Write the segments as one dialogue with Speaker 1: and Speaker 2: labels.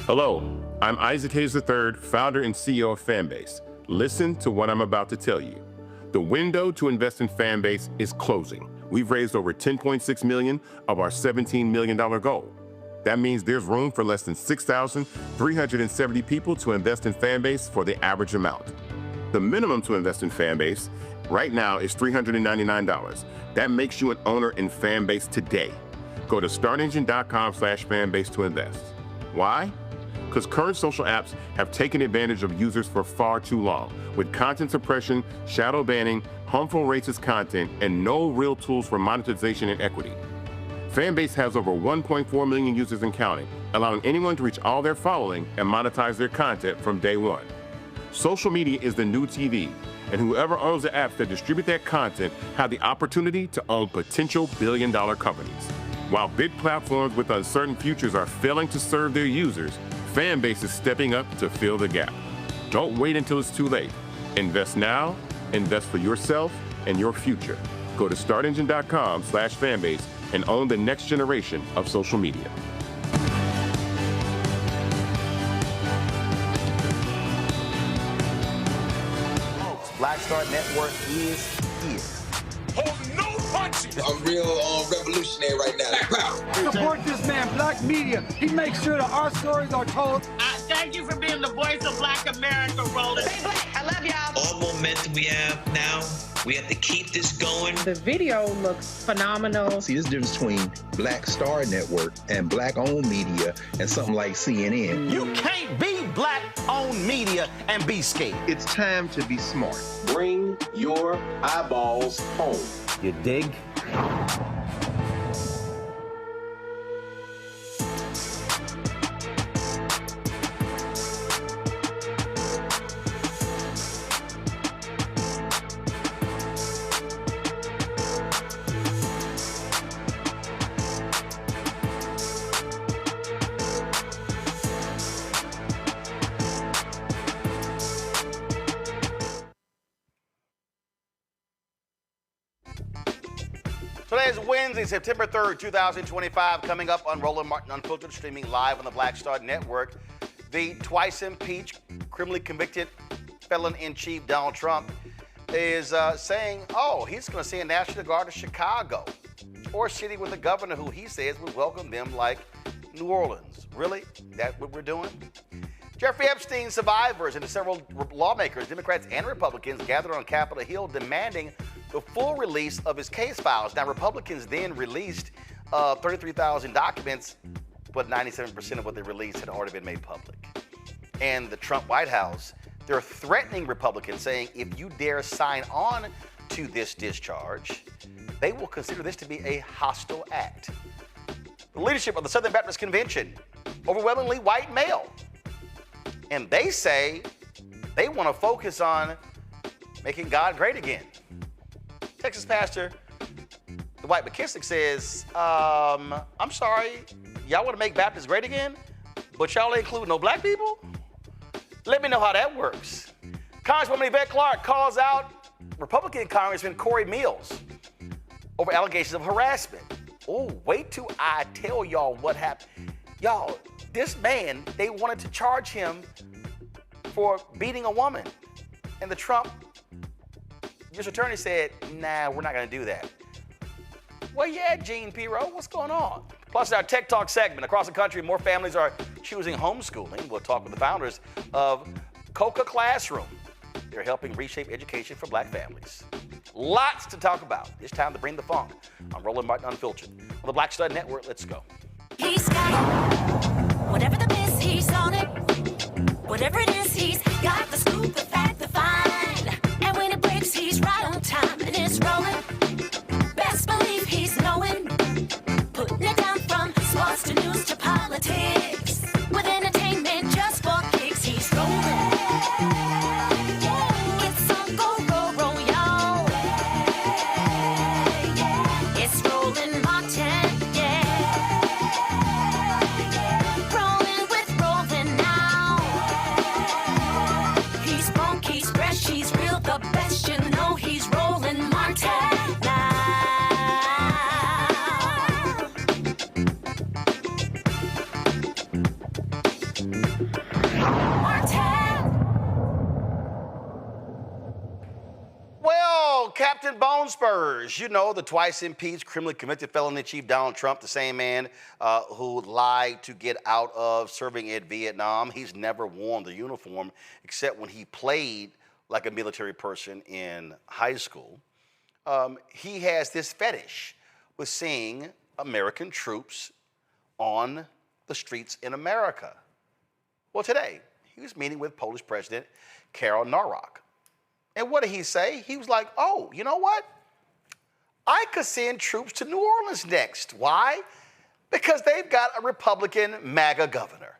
Speaker 1: Hello, I'm Isaac Hayes III, founder and CEO of Fanbase. Listen to what I'm about to tell you. The window to invest in Fanbase is closing. We've raised over $10.6 million of our $17 million goal. That means there's room for less than 6,370 people to invest in Fanbase for the average amount. The minimum to invest in Fanbase right now is $399. That makes you an owner in Fanbase today. Go to startengine.com/fanbase to invest. Why? Because current social apps have taken advantage of users for far too long, with content suppression, shadow banning, harmful racist content, and no real tools for monetization and equity. Fanbase has over 1.4 million users and counting, allowing anyone to reach all their following and monetize their content from day one. Social media is the new TV, and whoever owns the apps that distribute that content have the opportunity to own potential billion-dollar companies. While big platforms with uncertain futures are failing to serve their users, Fanbase is stepping up to fill the gap. Don't wait until it's too late. Invest now, invest for yourself and your future. Go to startengine.com/fanbase and own the next generation of social media.
Speaker 2: Black Star Network is here.
Speaker 3: Hold no punches.
Speaker 4: I'm real revolutionary right now.
Speaker 5: Support this man, Black Media. He makes sure that our stories are told.
Speaker 6: Thank you for being the voice of Black America, Roland.
Speaker 7: Stay black. I love y'all.
Speaker 8: All momentum we have now, we have to keep this going.
Speaker 9: The video looks phenomenal.
Speaker 10: See, there's a difference between Black Star Network and Black-owned media and something like CNN.
Speaker 2: You can't be Black-owned media and be scared.
Speaker 10: It's time to be smart.
Speaker 11: Bring your eyeballs home.
Speaker 2: You dig? Today is Wednesday, September 3rd, 2025. Coming up on Roland Martin Unfiltered, streaming live on the Black Star Network. The twice impeached, criminally convicted felon-in-chief Donald Trump is saying, he's going to send National Guard to Chicago, or a city with a governor who he says would welcome them like New Orleans. Really? That's what we're doing? Jeffrey Epstein survivors and several lawmakers, Democrats and Republicans, gathered on Capitol Hill demanding the full release of his case files. Now, Republicans then released 33,000 documents, but 97% of what they released had already been made public. And the Trump White House, they're threatening Republicans, saying if you dare sign on to this discharge, they will consider this to be a hostile act. The leadership of the Southern Baptist Convention, overwhelmingly white male. And they say they want to focus on making God great again. Texas pastor Dwight McKissic says, I'm sorry, y'all want to make Baptists great again, but y'all ain't include no black people? Let me know how that works. Congresswoman Yvette Clarke calls out Republican Congressman Cory Mills over allegations of harassment. Oh, wait till I tell y'all what happened. Y'all, this man, they wanted to charge him for beating a woman. And the Trump U.S. attorney said, nah, we're not going to do that. Well, yeah, Gene Pirro, what's going on? Plus, in our Tech Talk segment, across the country, more families are choosing homeschooling. We'll talk with the founders of Coca Classroom. They're helping reshape education for black families. Lots to talk about. It's time to bring the funk on Roland Martin Unfiltered. On the Black Star Network, let's go.
Speaker 12: He's got it. Whatever the miss, he's on it. Whatever it is, he's got the scoop, the fact, the find. And when it breaks, he's right on time and it's rolling. Best believe he's knowing. Putting it down from sports to news to politics. With entertainment just for kicks, he's rolling. It's on go, roll, y'all. It's Roland Martin, Rolling with Roland now. He's funk, he's fresh, he's real, the best, you know he's Roland Martin now.
Speaker 2: Well, Captain Bone Spurs, you know, the twice impeached, criminally convicted felon-in-chief Donald Trump, the same man who lied to get out of serving in Vietnam. He's never worn the uniform except when he played like a military person in high school. He has this fetish with seeing American troops on the streets in America. Well, today, he was meeting with Polish President Karol Nawrock. And what did he say? He was like, oh, you know what? I could send troops to New Orleans next. Why? Because they've got a Republican MAGA governor.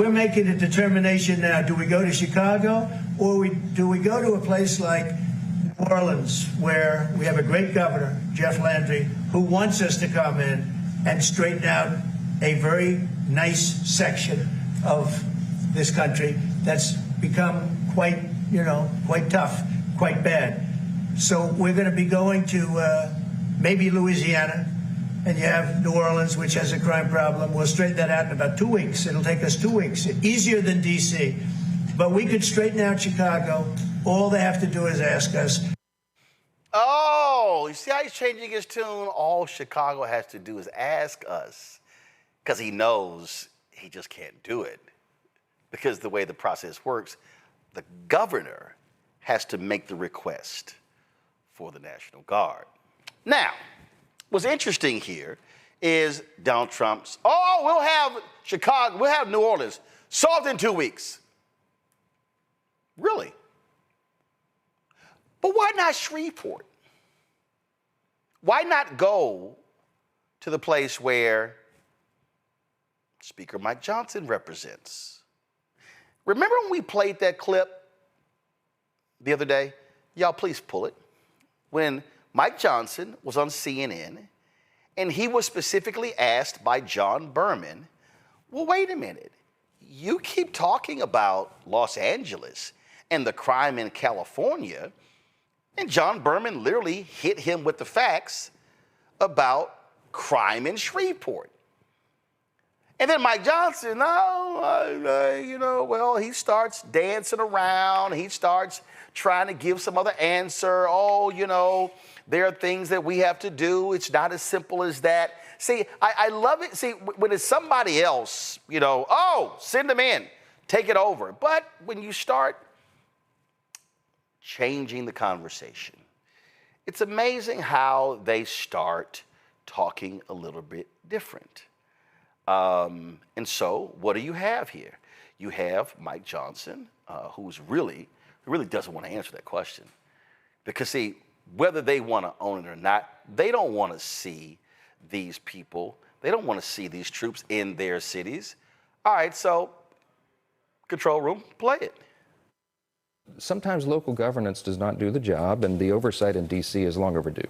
Speaker 13: We're making a determination now. Do we go to Chicago or do we go to a place like New Orleans where we have a great governor, Jeff Landry, who wants us to come in and straighten out a very nice section of this country that's become quite, quite tough, quite bad. So we're going to be going to maybe Louisiana, and you have New Orleans, which has a crime problem. We'll straighten that out in about 2 weeks. It'll take us 2 weeks, easier than D.C. But we could straighten out Chicago. All they have to do is ask us.
Speaker 2: Oh, you see how he's changing his tune? All Chicago has to do is ask us, because he knows he just can't do it. Because the way the process works, the governor has to make the request for the National Guard. Now, what's interesting here is Donald Trump's, we'll have Chicago, we'll have New Orleans solved in 2 weeks. Really? But why not Shreveport? Why not go to the place where Speaker Mike Johnson represents? Remember when we played that clip the other day? Y'all, please pull it. When Mike Johnson was on CNN, and he was specifically asked by John Berman, well, wait a minute. You keep talking about Los Angeles and the crime in California, and John Berman literally hit him with the facts about crime in Shreveport. And then Mike Johnson, he starts dancing around. He starts trying to give some other answer. There are things that we have to do. It's not as simple as that. See, I love it. See, when it's somebody else, send them in, take it over. But when you start changing the conversation, it's amazing how they start talking a little bit different. And so what do you have here? You have Mike Johnson, who really doesn't want to answer that question. Because, see, whether they want to own it or not, they don't want to see these people. They don't want to see these troops in their cities. All right, so control room, play it.
Speaker 7: Sometimes local governance does not do the job, and the oversight in D.C. is long overdue.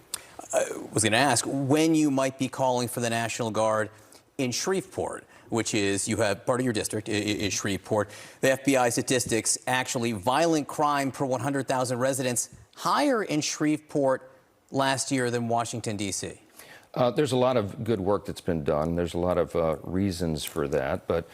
Speaker 14: I was going to ask when you might be calling for the National Guard in Shreveport, which is, you have part of your district is Shreveport. The FBI statistics, actually violent crime per 100,000 residents higher in Shreveport last year than Washington, D.C.
Speaker 7: There's a lot of good work that's been done. There's a lot of reasons for that, but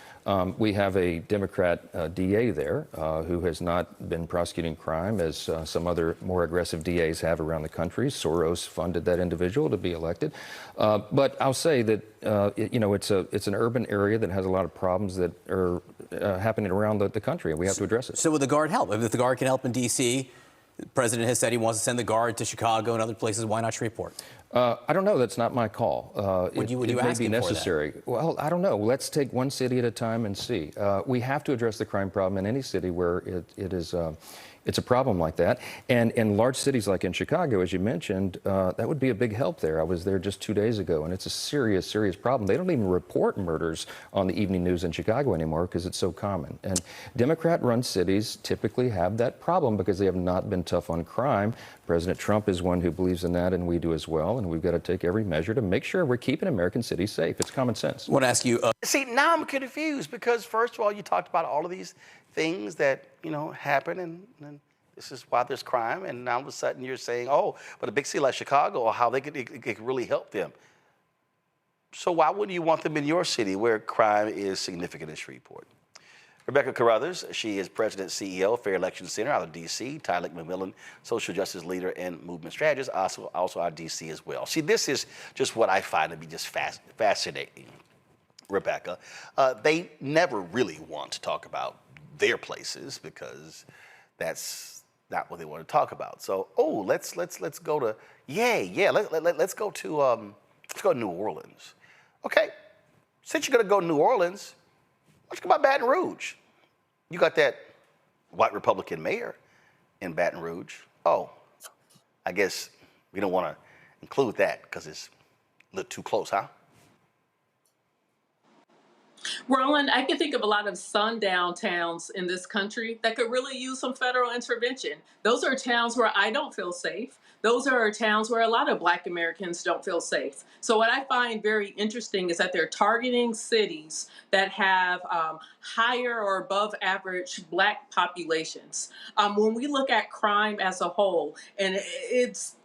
Speaker 7: we have a Democrat DA there who has not been prosecuting crime as some other more aggressive DAs have around the country. Soros funded that individual to be elected. But I'll say that, it's an urban area that has a lot of problems that are happening around the country, and we have to address it.
Speaker 14: So would the Guard help? If the Guard can help in D.C., the president has said he wants to send the Guard to Chicago and other places. Why not Shreveport?
Speaker 7: I don't know. That's not my call.
Speaker 14: Would you
Speaker 7: may
Speaker 14: ask
Speaker 7: be
Speaker 14: him for
Speaker 7: necessary.
Speaker 14: that?
Speaker 7: Well, I don't know. Let's take one city at a time and see. We have to address the crime problem in any city where it's a problem like that. And in large cities like in Chicago, as you mentioned, that would be a big help there. I was there just 2 days ago, and it's a serious, serious problem. They don't even report murders on the evening news in Chicago anymore because it's so common. And Democrat-run cities typically have that problem because they have not been tough on crime. President Trump is one who believes in that, and we do as well. And we've got to take every measure to make sure we're keeping American cities safe. It's common sense.
Speaker 14: I want to ask you.
Speaker 2: See, now I'm confused because, first of all, you talked about all of these things that, happen, and this is why there's crime. And now all of a sudden you're saying, but a big city like Chicago, or how it could really help them. So why wouldn't you want them in your city where crime is significant in Shreveport? Rebecca Carruthers, she is President CEO, Fair Election Center out of D.C., Tyler McMillan, social justice leader and movement strategist, also out of D.C. as well. See, this is just what I find to be just fascinating, Rebecca. They never really want to talk about their places because that's not what they want to talk about. So, let's go to let's go to New Orleans. Okay, since you're gonna go to New Orleans, let's go about Baton Rouge. You got that white Republican mayor in Baton Rouge. I guess we don't want to include that because it's a little too close, huh?
Speaker 15: Roland, I can think of a lot of sundown towns in this country that could really use some federal intervention. Those are towns where I don't feel safe. those are towns where a lot of Black Americans don't feel safe. So what I find very interesting is that they're targeting cities that have higher or above average Black populations. When we look at crime as a whole, and it's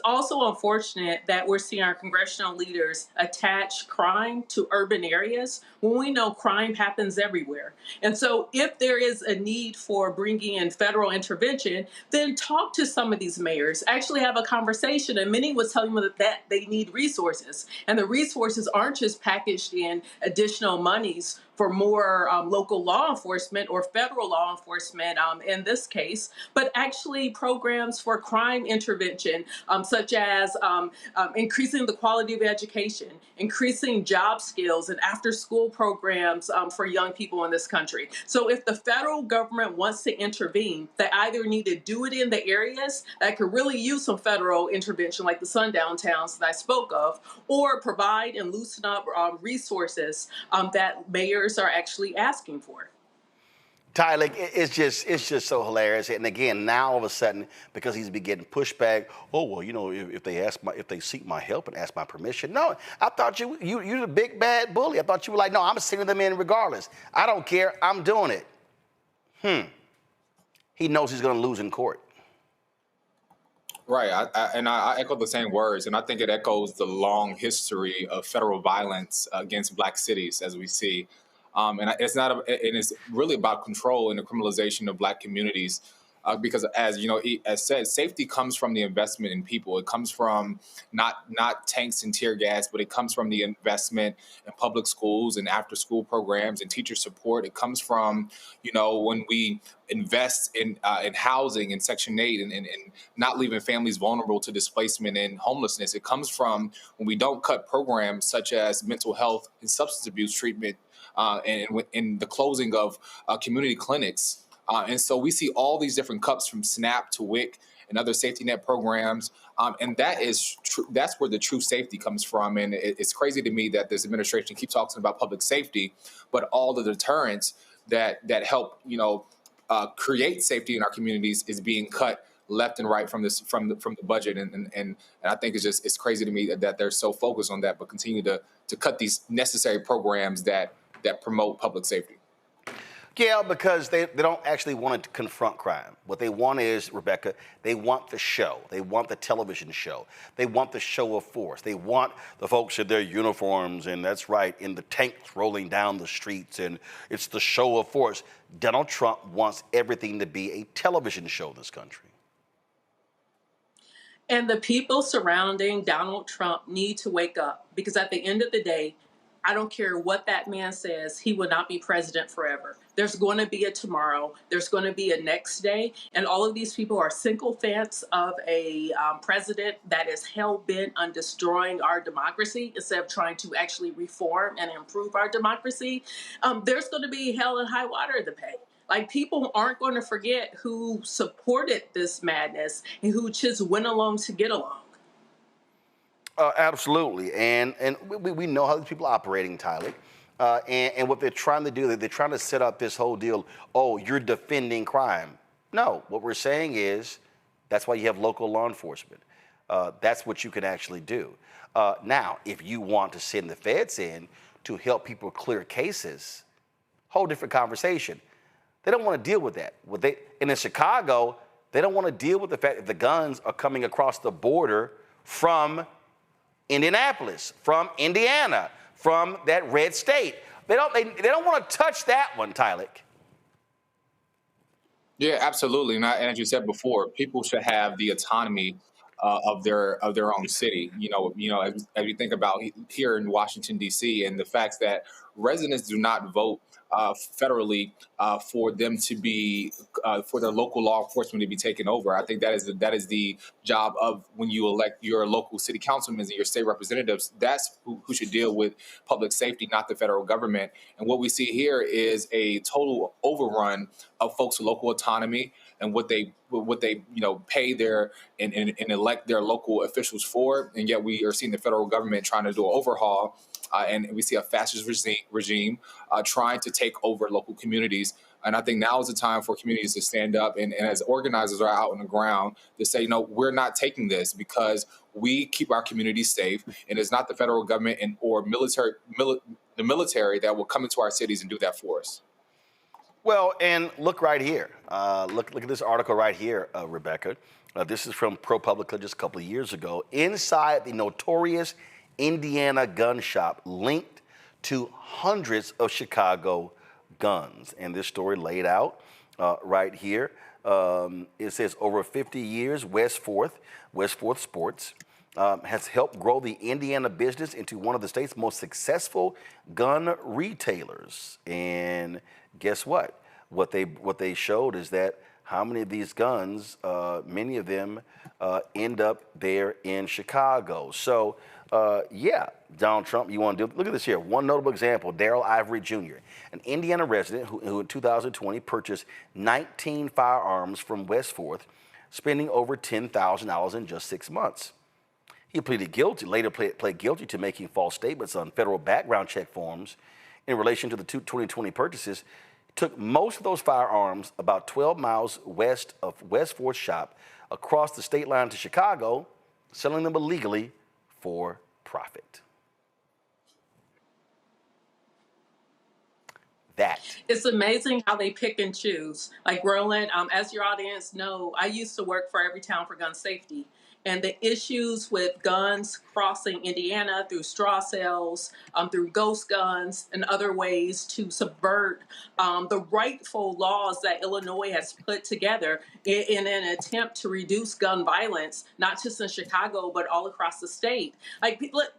Speaker 15: also unfortunate that we're seeing our congressional leaders attach crime to urban areas when we know crime happens everywhere. And so if there is a need for bringing in federal intervention, then talk to some of these mayors, actually have a conversation. And many was telling them that they need resources. And the resources aren't just packaged in additional monies for more local law enforcement or federal law enforcement in this case, but actually programs for crime intervention, such as increasing the quality of education, increasing job skills and after-school programs for young people in this country. So if the federal government wants to intervene, they either need to do it in the areas that could really use some federal intervention, like the sundown towns that I spoke of, or provide and loosen up resources that mayors are actually asking for.
Speaker 2: Tyler, it's just so hilarious. And again, now all of a sudden, because he's been getting pushback, oh well, you know, if they seek my help and ask my permission. No, I thought you're the big bad bully. I thought you were like, no, I'm sending them in regardless. I don't care. I'm doing it. He knows he's going to lose in court.
Speaker 16: Right, I echo the same words, and I think it echoes the long history of federal violence against Black cities, as we see. And it's really about control and the criminalization of Black communities, because as you know, as said, safety comes from the investment in people. It comes from not tanks and tear gas, but it comes from the investment in public schools and after school programs and teacher support. It comes from, you know, when we invest in housing in Section 8 and not leaving families vulnerable to displacement and homelessness. It comes from when we don't cut programs such as mental health and substance abuse treatment, and in the closing of community clinics. And so we see all these different cuts from SNAP to WIC and other safety net programs. And that's where the true safety comes from. And it's crazy to me that this administration keeps talking about public safety, but all the deterrents that help, you know, create safety in our communities is being cut left and right from the budget. And I think it's crazy to me that they're so focused on that, but continue to cut these necessary programs that promote public safety.
Speaker 2: Yeah, because they don't actually want to confront crime. What they want is, Rebecca, they want the show. They want the television show. They want the show of force. They want the folks in their uniforms, and that's right, in the tanks rolling down the streets, and it's the show of force. Donald Trump wants everything to be a television show in this country.
Speaker 15: And the people surrounding Donald Trump need to wake up, because at the end of the day, I don't care what that man says, he will not be president forever. There's going to be a tomorrow. There's going to be a next day. And all of these people are sycophants of a president that is hell-bent on destroying our democracy instead of trying to actually reform and improve our democracy. There's going to be hell and high water to pay. Like, people aren't going to forget who supported this madness and who just went along to get along.
Speaker 2: Absolutely, and we know how these people are operating, Tyler, and what they're trying to do, they're trying to set up this whole deal, oh, you're defending crime. No, what we're saying is that's why you have local law enforcement. That's what you can actually do. Now, if you want to send the feds in to help people clear cases, whole different conversation. They don't want to deal with that. And in Chicago, they don't want to deal with the fact that the guns are coming across the border from Indianapolis, from Indiana, from that red state. They don't want to touch that one, Tyler.
Speaker 16: Yeah, absolutely. And as you said before, people should have the autonomy of their own city. You know, as you think about here in Washington, D.C., and the fact that residents do not vote federally for them to be for their local law enforcement to be taken over. I think that is the job of when you elect your local city councilmen and your state representatives. That's who should deal with public safety, not the federal government. And what we see here is a total overrun of folks' local autonomy and what they pay their and elect their local officials for. And yet we are seeing the federal government trying to do an overhaul and we see a fascist regime trying to take over local communities. And I think now is the time for communities to stand up and as organizers are out on the ground to say, no, we're not taking this because we keep our communities safe, and it's not the federal government or the military that will come into our cities and do that for us.
Speaker 2: Well, and look right here. Look at this article right here, Rebecca. This is from ProPublica just a couple of years ago. Inside the notorious Indiana gun shop linked to hundreds of Chicago guns. And this story laid out right here. It says over 50 years, West Fourth Sports has helped grow the Indiana business into one of the state's most successful gun retailers. And guess what? What they showed is that how many of these guns, many of them end up there in Chicago. So, yeah, Donald Trump, you want to do, look at this here. One notable example, Darrell Ivory Jr., an Indiana resident who in 2020 purchased 19 firearms from West Fourth, spending over $10,000 in just 6 months. He pleaded guilty, later pled guilty to making false statements on federal background check forms in relation to the 2020 purchases. Took most of those firearms about 12 miles west of West Fourth shop across the state line to Chicago, selling them illegally for profit.
Speaker 15: It's amazing how they pick and choose. Like Roland, as your audience know, I used to work for Everytown for Gun Safety. And the issues with guns crossing Indiana through straw sales, through ghost guns, and other ways to subvert the rightful laws that Illinois has put together in an attempt to reduce gun violence, not just in Chicago, but all across the state. Like, look,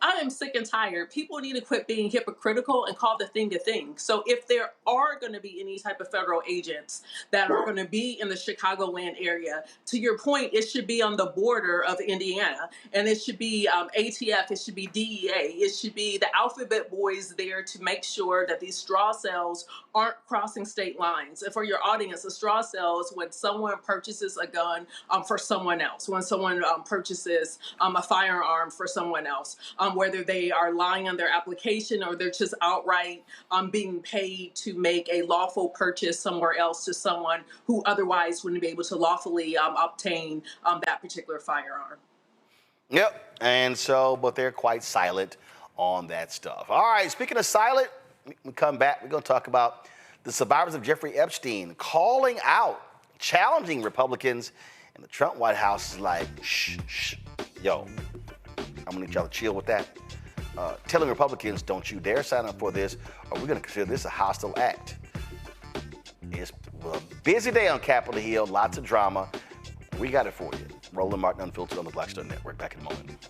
Speaker 15: I am sick and tired. People need to quit being hypocritical and call the thing a thing. So if there are going to be any type of federal agents that are going to be in the Chicagoland area, to your point, it should be on the border of Indiana. And it should be ATF, it should be DEA, it should be the alphabet boys there to make sure that these straw sales aren't crossing state lines. And for your audience, a straw sale is when someone purchases a gun for someone else, when someone purchases a firearm for someone else. Whether they are lying on their application or they're just outright being paid to make a lawful purchase somewhere else to someone who otherwise wouldn't be able to lawfully obtain that particular firearm.
Speaker 2: Yep, and so, but they're quite silent on that stuff. All right, speaking of silent, we come back, we're going to talk about the survivors of Jeffrey Epstein calling out, challenging Republicans, and the Trump White House is like, shh, yo. I'm going to need y'all to chill with that. Telling Republicans, don't you dare sign up for this, or we're going to consider this a hostile act. It's a busy day on Capitol Hill, lots of drama. We got it for you. Roland Martin Unfiltered on the Black Star Network. Back in a moment.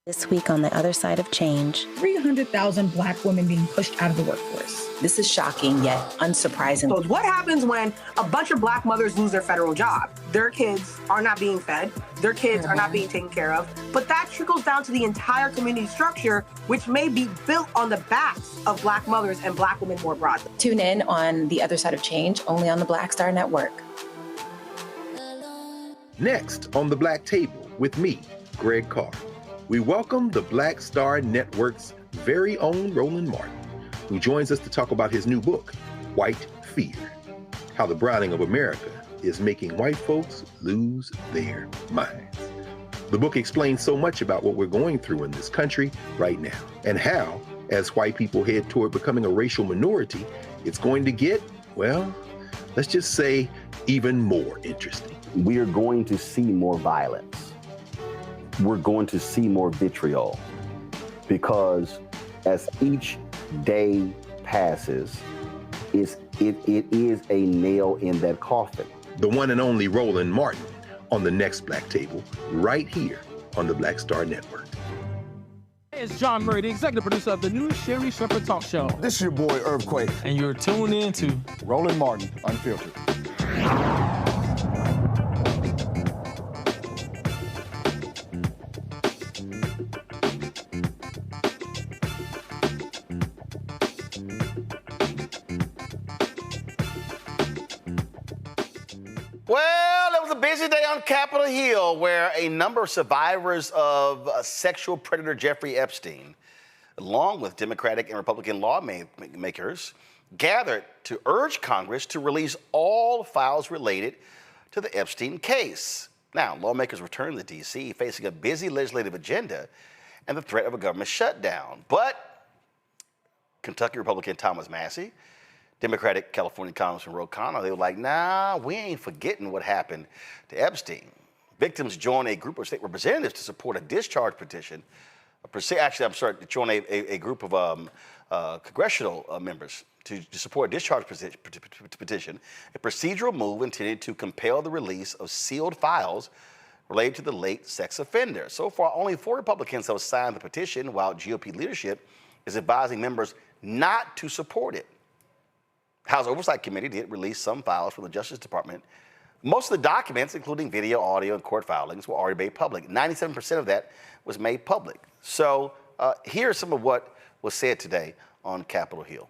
Speaker 17: This week on The Other Side of Change,
Speaker 9: 300,000 Black women being pushed out of the workforce.
Speaker 17: This is shocking yet unsurprising.
Speaker 18: So what happens when a bunch of Black mothers lose their federal job? Their kids are not being fed, their kids are not being taken care of, but that trickles down to the entire community structure, which may be built on the backs of Black mothers and Black women more broadly.
Speaker 17: Tune in on The Other Side of Change, only on the Black Star Network.
Speaker 10: Next on The Black Table with me, Greg Carr, we welcome the Black Star Network's very own Roland Martin, who joins us to talk about his new book, White Fear, How the Browning of America is Making White Folks Lose Their Minds. The book explains so much about what we're going through in this country right now, and how, as white people head toward becoming a racial minority, it's going to get, well, let's just say, even more interesting.
Speaker 19: We are going to see more violence. We're going to see more vitriol, because as each day passes, it is a nail in that coffin.
Speaker 10: The one and only Roland Martin on the next Black Table, right here on the Black Star Network.
Speaker 20: Hey, it's John Murray, the executive producer of the new Sherry Shepherd Talk Show.
Speaker 21: This is your boy, Earthquake.
Speaker 20: And you're tuned in to
Speaker 21: Roland Martin, Unfiltered.
Speaker 2: Well, it was a busy day on Capitol Hill, where a number of survivors of sexual predator Jeffrey Epstein, along with Democratic and Republican lawmakers, gathered to urge Congress to release all files related to the Epstein case. Now, lawmakers returned to D.C. facing a busy legislative agenda and the threat of a government shutdown. But Kentucky Republican Thomas Massie, Democratic California Congressman Roland, they were like, nah, we ain't forgetting what happened to Epstein. Victims joined a group of state representatives to support a discharge petition. To join a group of congressional members to support a discharge petition, a procedural move intended to compel the release of sealed files related to the late sex offender. So far, only 4 Republicans have signed the petition, while GOP leadership is advising members not to support it. House Oversight Committee did release some files from the Justice Department. Most of the documents, including video, audio, and court filings, were already made public. 97% of that was made public. So here's some of what was said today on Capitol Hill.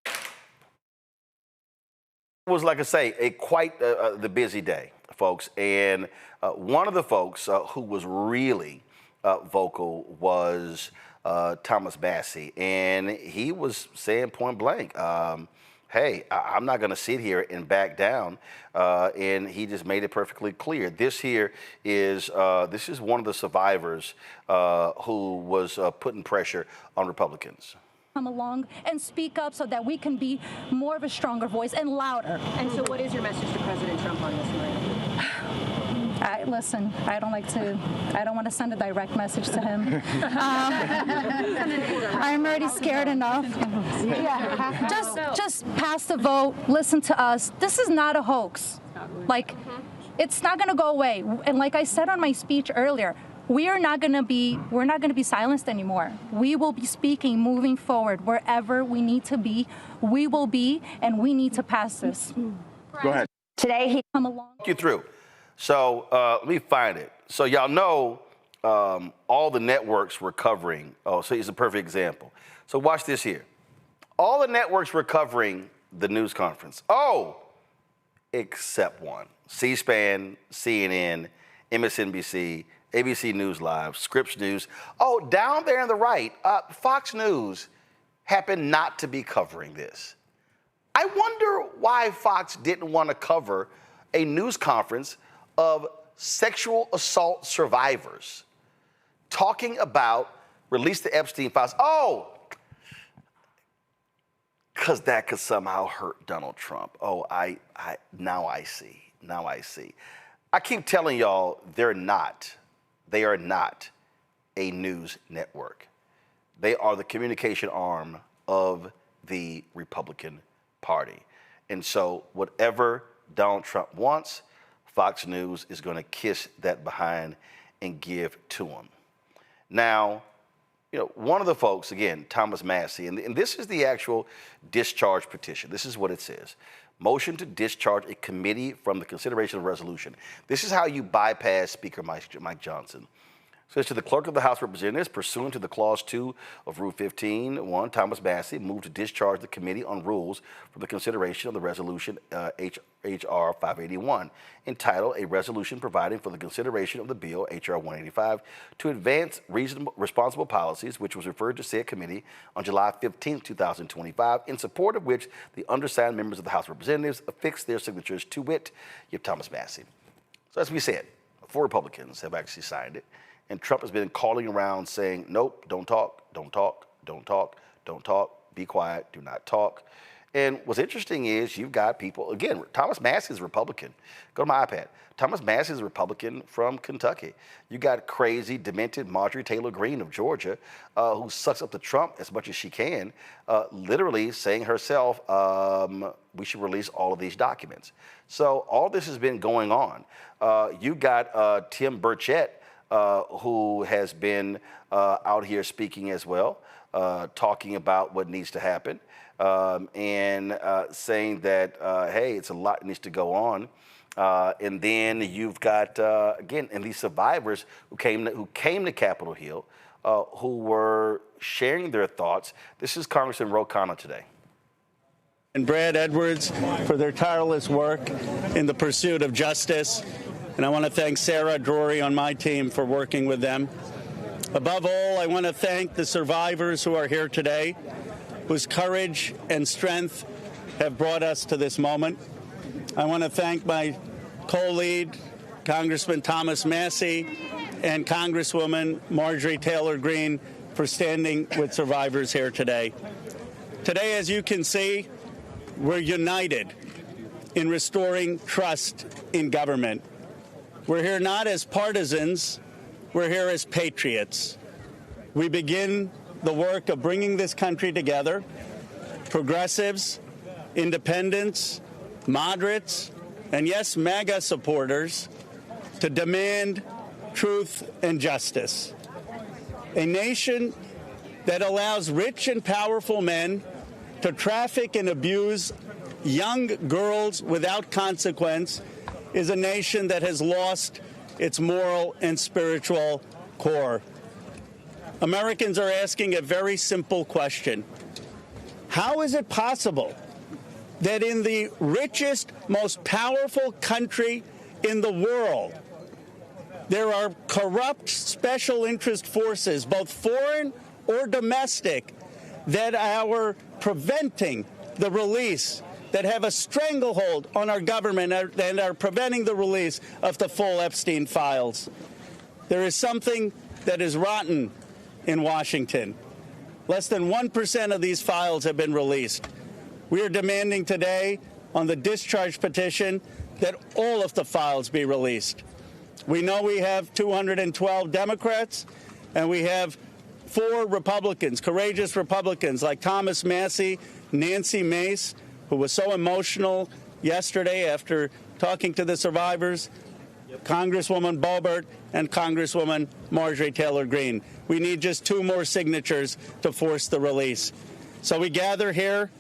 Speaker 2: It was, like I say, quite the busy day, folks. And one of the folks who was really vocal was Thomas Massie. And he was saying point blank, hey, I'm not going to sit here and back down. And he just made it perfectly clear. This is one of the survivors who was putting pressure on Republicans.
Speaker 1: Come along and speak up so that we can be more of a stronger voice and louder.
Speaker 22: And so what is your message to President Trump on this, Maria?
Speaker 1: Listen, I don't want to send a direct message to him. I'm already scared enough. Yeah. Just pass the vote, listen to us. This is not a hoax. Like, it's not going to go away. And like I said on my speech earlier, we're not going to be silenced anymore. We will be speaking moving forward. Wherever we need to be, we will be, and we need to pass this.
Speaker 21: Go ahead.
Speaker 1: Today he come along.
Speaker 2: You through. So let me find it. So y'all know all the networks were covering. Oh, so it's a perfect example. So watch this here. All the networks were covering the news conference. Oh, except one. C-SPAN, CNN, MSNBC, ABC News Live, Scripps News. Oh, down there on the right, Fox News happened not to be covering this. I wonder why Fox didn't want to cover a news conference of sexual assault survivors talking about release the Epstein files. Oh, because that could somehow hurt Donald Trump. Oh, now I see. Now I see. I keep telling y'all, they are not a news network. They are the communication arm of the Republican Party. And so whatever Donald Trump wants, Fox News is going to kiss that behind and give to him. Now, you know, one of the folks, again, Thomas Massie, and this is the actual discharge petition. This is what it says. Motion to discharge a committee from the consideration of resolution. This is how you bypass Speaker Mike Johnson. Says to the clerk of the House of Representatives, pursuant to the Clause 2 of Rule 15.1, Thomas Massie moved to discharge the Committee on Rules from the consideration of the resolution H.R. 581, entitled A Resolution Providing for the Consideration of the Bill H.R. 185 to Advance Responsible Policies, which was referred to said committee on July 15, 2025, in support of which the undersigned members of the House of Representatives affixed their signatures, to wit, Thomas Massie. So as we said, 4 Republicans have actually signed it. And Trump has been calling around saying, nope, don't talk, don't talk, don't talk, don't talk, be quiet, do not talk. And what's interesting is you've got people, again, Thomas Massie is a Republican. Go to my iPad. Thomas Massie is a Republican from Kentucky. You got crazy, demented Marjorie Taylor Greene of Georgia, who sucks up to Trump as much as she can, literally saying herself, we should release all of these documents. So all this has been going on. You got Tim Burchett, who has been out here speaking as well, talking about what needs to happen, and saying that, hey, it's a lot that needs to go on. And then you've got, again, and these survivors who came to Capitol Hill, who were sharing their thoughts. This is Congressman Roland today.
Speaker 3: and Brad Edwards for their tireless work in the pursuit of justice. And I want to thank Sarah Drury on my team for working with them. Above all, I want to thank the survivors who are here today, whose courage and strength have brought us to this moment. I want to thank my co-lead, Congressman Thomas Massie, and Congresswoman Marjorie Taylor Greene for standing with survivors here today. Today, as you can see, we're united in restoring trust in government. We're here not as partisans, we're here as patriots. We begin the work of bringing this country together, progressives, independents, moderates, and yes, MAGA supporters, to demand truth and justice. A nation that allows rich and powerful men to traffic and abuse young girls without consequence is a nation that has lost its moral and spiritual core. Americans are asking a very simple question. How is it possible that in the richest, most powerful country in the world, there are corrupt special interest forces, both foreign or domestic, that are preventing the release, that have a stranglehold on our government and are preventing the release of the full Epstein files? There is something that is rotten in Washington. Less than 1% of these files have been released. We are demanding today on the discharge petition that all of the files be released. We know we have 212 Democrats, and we have 4 Republicans, courageous Republicans like Thomas Massie, Nancy Mace, who was so emotional yesterday after talking to the survivors, Congresswoman Boebert, and Congresswoman Marjorie Taylor Greene. We need just 2 more signatures to force the release. So we gather here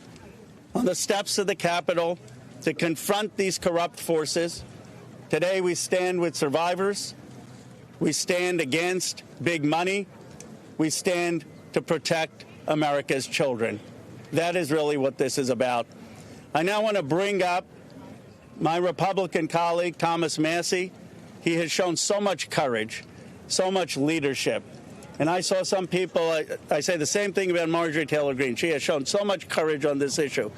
Speaker 3: on the steps of the Capitol to confront these corrupt forces. Today we stand with survivors. We stand against big money. We stand to protect America's children. That is really what this is about. I now want to bring up my Republican colleague, Thomas Massie. He has shown so much courage, so much leadership. And I saw some people, I say the same thing about Marjorie Taylor Greene. She has shown so much courage on this issue.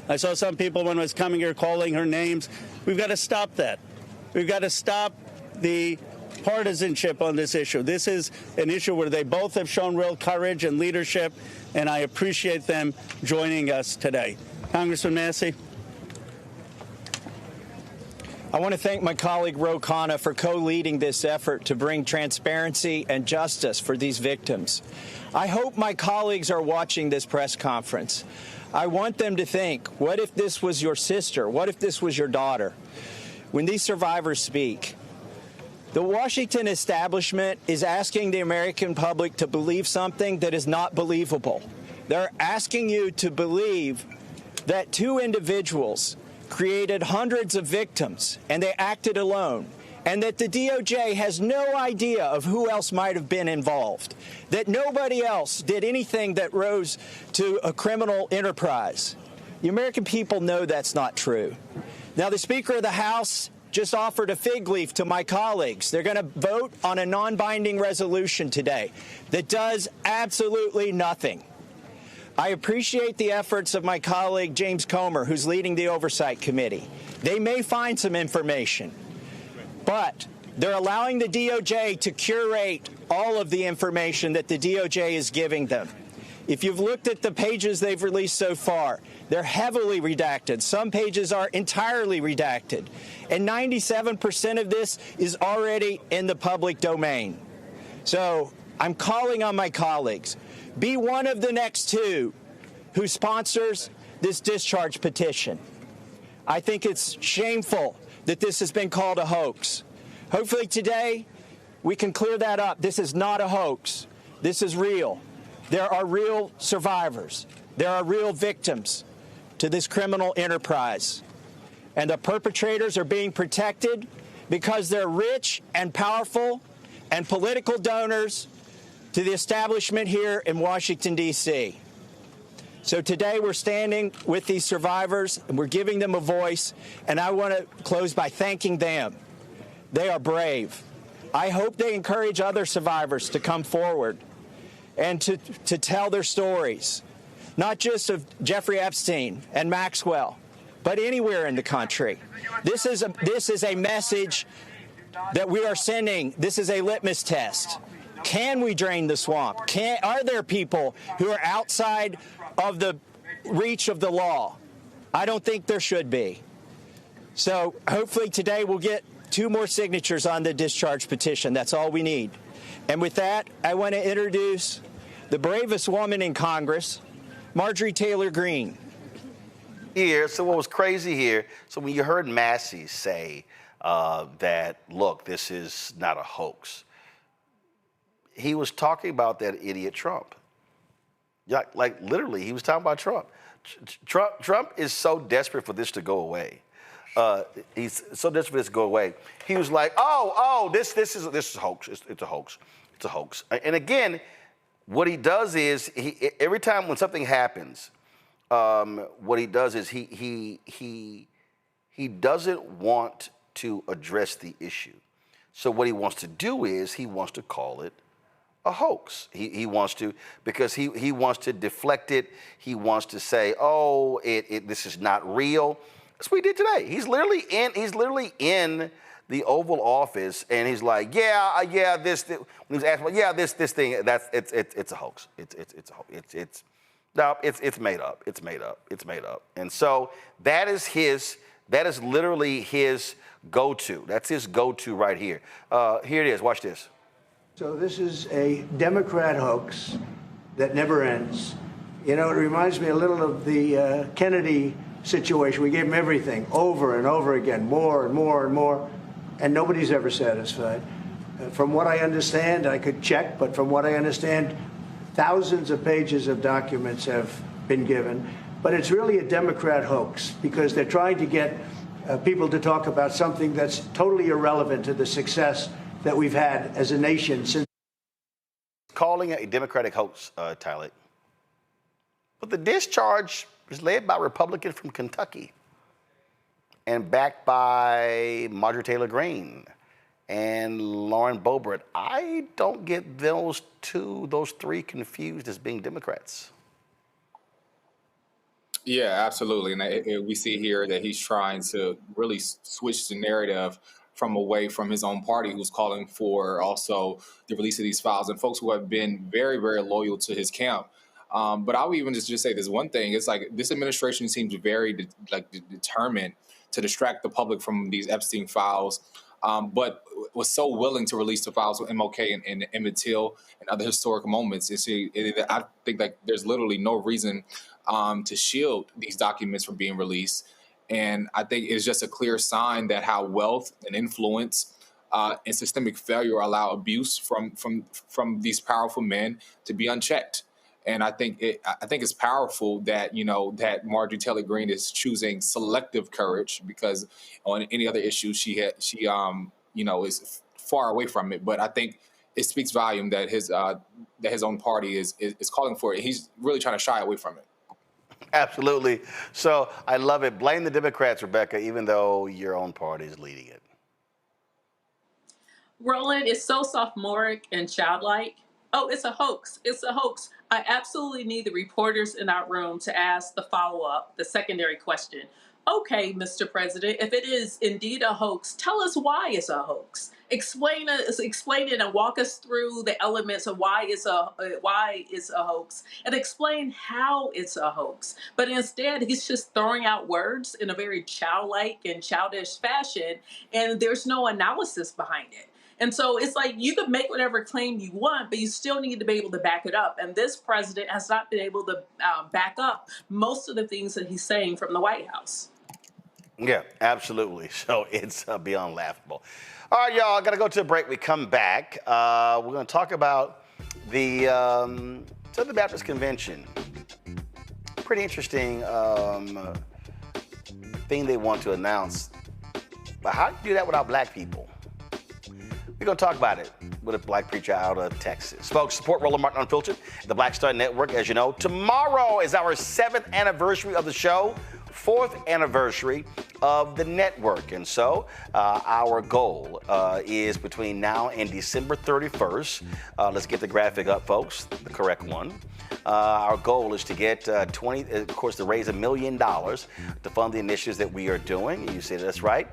Speaker 3: I saw some people when I was coming here calling her names. We've got to stop that. We've got to stop the partisanship on this issue. This is an issue where they both have shown real courage and leadership, and I appreciate them joining us today. Congressman Massie.
Speaker 4: I want to thank my colleague Ro Khanna for co-leading this effort to bring transparency and justice for these victims. I hope my colleagues are watching this press conference. I want them to think, what if this was your sister? What if this was your daughter? When these survivors speak, the Washington establishment is asking the American public to believe something that is not believable. They're asking you to believe that 2 individuals created hundreds of victims and they acted alone, and that the DOJ has no idea of who else might have been involved, that nobody else did anything that rose to a criminal enterprise. The American people know that's not true. Now, the Speaker of the House just offered a fig leaf to my colleagues. They're going to vote on a non-binding resolution today that does absolutely nothing. I appreciate the efforts of my colleague James Comer, who's leading the Oversight Committee. They may find some information, but they're allowing the DOJ to curate all of the information that the DOJ is giving them. If you've looked at the pages they've released so far, they're heavily redacted. Some pages are entirely redacted. And 97% of this is already in the public domain. So I'm calling on my colleagues. Be one of the next 2 who sponsors this discharge petition. I think it's shameful that this has been called a hoax. Hopefully today we can clear that up. This is not a hoax. This is real. There are real survivors. There are real victims to this criminal enterprise. And the perpetrators are being protected because they're rich and powerful and political donors to the establishment here in Washington, D.C. So today we're standing with these survivors and we're giving them a voice, and I want to close by thanking them. They are brave. I hope they encourage other survivors to come forward and to tell their stories, not just of Jeffrey Epstein and Maxwell, but anywhere in the country. This is a message that we are sending. This is a litmus test. Can we drain the swamp? Are there people who are outside of the reach of the law? I don't think there should be. So hopefully today we'll get 2 more signatures on the discharge petition. That's all we need. And with that, I want to introduce the bravest woman in Congress, Marjorie Taylor Greene.
Speaker 2: Here, so what was crazy here, so when you heard Massey say that, look, this is not a hoax, he was talking about that idiot Trump. Like literally, he was talking about Trump. Trump is so desperate for this to go away. He's so desperate for this to go away. He was like, this is a hoax. It's a hoax. It's a hoax. And again, what he does is every time when something happens, what he does is he doesn't want to address the issue. So what he wants to do is he wants to call it a hoax. He wants to, because he wants to deflect it. He wants to say, this is not real. That's what he did today. He's literally in the Oval Office, and he's like, this. When he was asked about, this thing, it's a hoax. It's a hoax. It's made up. It's made up. It's made up. And so that is literally his go-to. That's his go-to right here. Here it is. Watch this.
Speaker 13: So this is a Democrat hoax that never ends. You know, it reminds me a little of the Kennedy situation. We gave him everything over and over again, more and more and more, and nobody's ever satisfied. From what I understand, I could check, but from what I understand, thousands of pages of documents have been given. But it's really a Democrat hoax because they're trying to get people to talk about something that's totally irrelevant to the success that we've had as a nation since.
Speaker 2: Calling it a Democratic hoax, Tyler. But the discharge is led by a Republican from Kentucky and backed by Marjorie Taylor Greene and Lauren Boebert. I don't get those 3 confused as being Democrats.
Speaker 16: Yeah, absolutely. And we see here that he's trying to really switch the narrative from away from his own party, who's calling for also the release of these files, and folks who have been very, very loyal to his camp. But I would even just say this one thing. It's like this administration seems very determined to distract the public from these Epstein files, but was so willing to release the files with MLK and Emmett Till and other historic moments. I think that there's literally no reason to shield these documents from being released. And I think it's just a clear sign that how wealth and influence and systemic failure allow abuse from these powerful men to be unchecked. And I think it's powerful that that Marjorie Taylor Greene is choosing selective courage, because on any other issue she is far away from it. But I think it speaks volume that his own party is calling for it. He's really trying to shy away from it.
Speaker 2: Absolutely. So I love it. Blame the Democrats, Rebecca, even though your own party is leading it.
Speaker 15: Roland is so sophomoric and childlike. Oh, it's a hoax. It's a hoax. I absolutely need the reporters in our room to ask the follow-up, the secondary question. Okay, Mr. President, if it is indeed a hoax, tell us why it's a hoax. Explain it and walk us through the elements of why it's a hoax, and explain how it's a hoax. But instead, he's just throwing out words in a very childlike and childish fashion, and there's no analysis behind it. And so it's like you could make whatever claim you want, but you still need to be able to back it up. And this president has not been able to back up most of the things that he's saying from the White House.
Speaker 2: Yeah, absolutely. So it's beyond laughable. All right, y'all, got to go to a break. We come back. We're going to talk about the Southern Baptist Convention. Pretty interesting thing they want to announce. But how do you do that without black people? We're going to talk about it with a black preacher out of Texas. Folks, support Roland Martin Unfiltered, the Black Star Network. As you know, tomorrow is our 7th anniversary of the show, 4th anniversary of the network. And so our goal is between now and December 31st. Let's get the graphic up, folks, the correct one. Our goal is to get to raise $1 million to fund the initiatives that we are doing. You say that's right.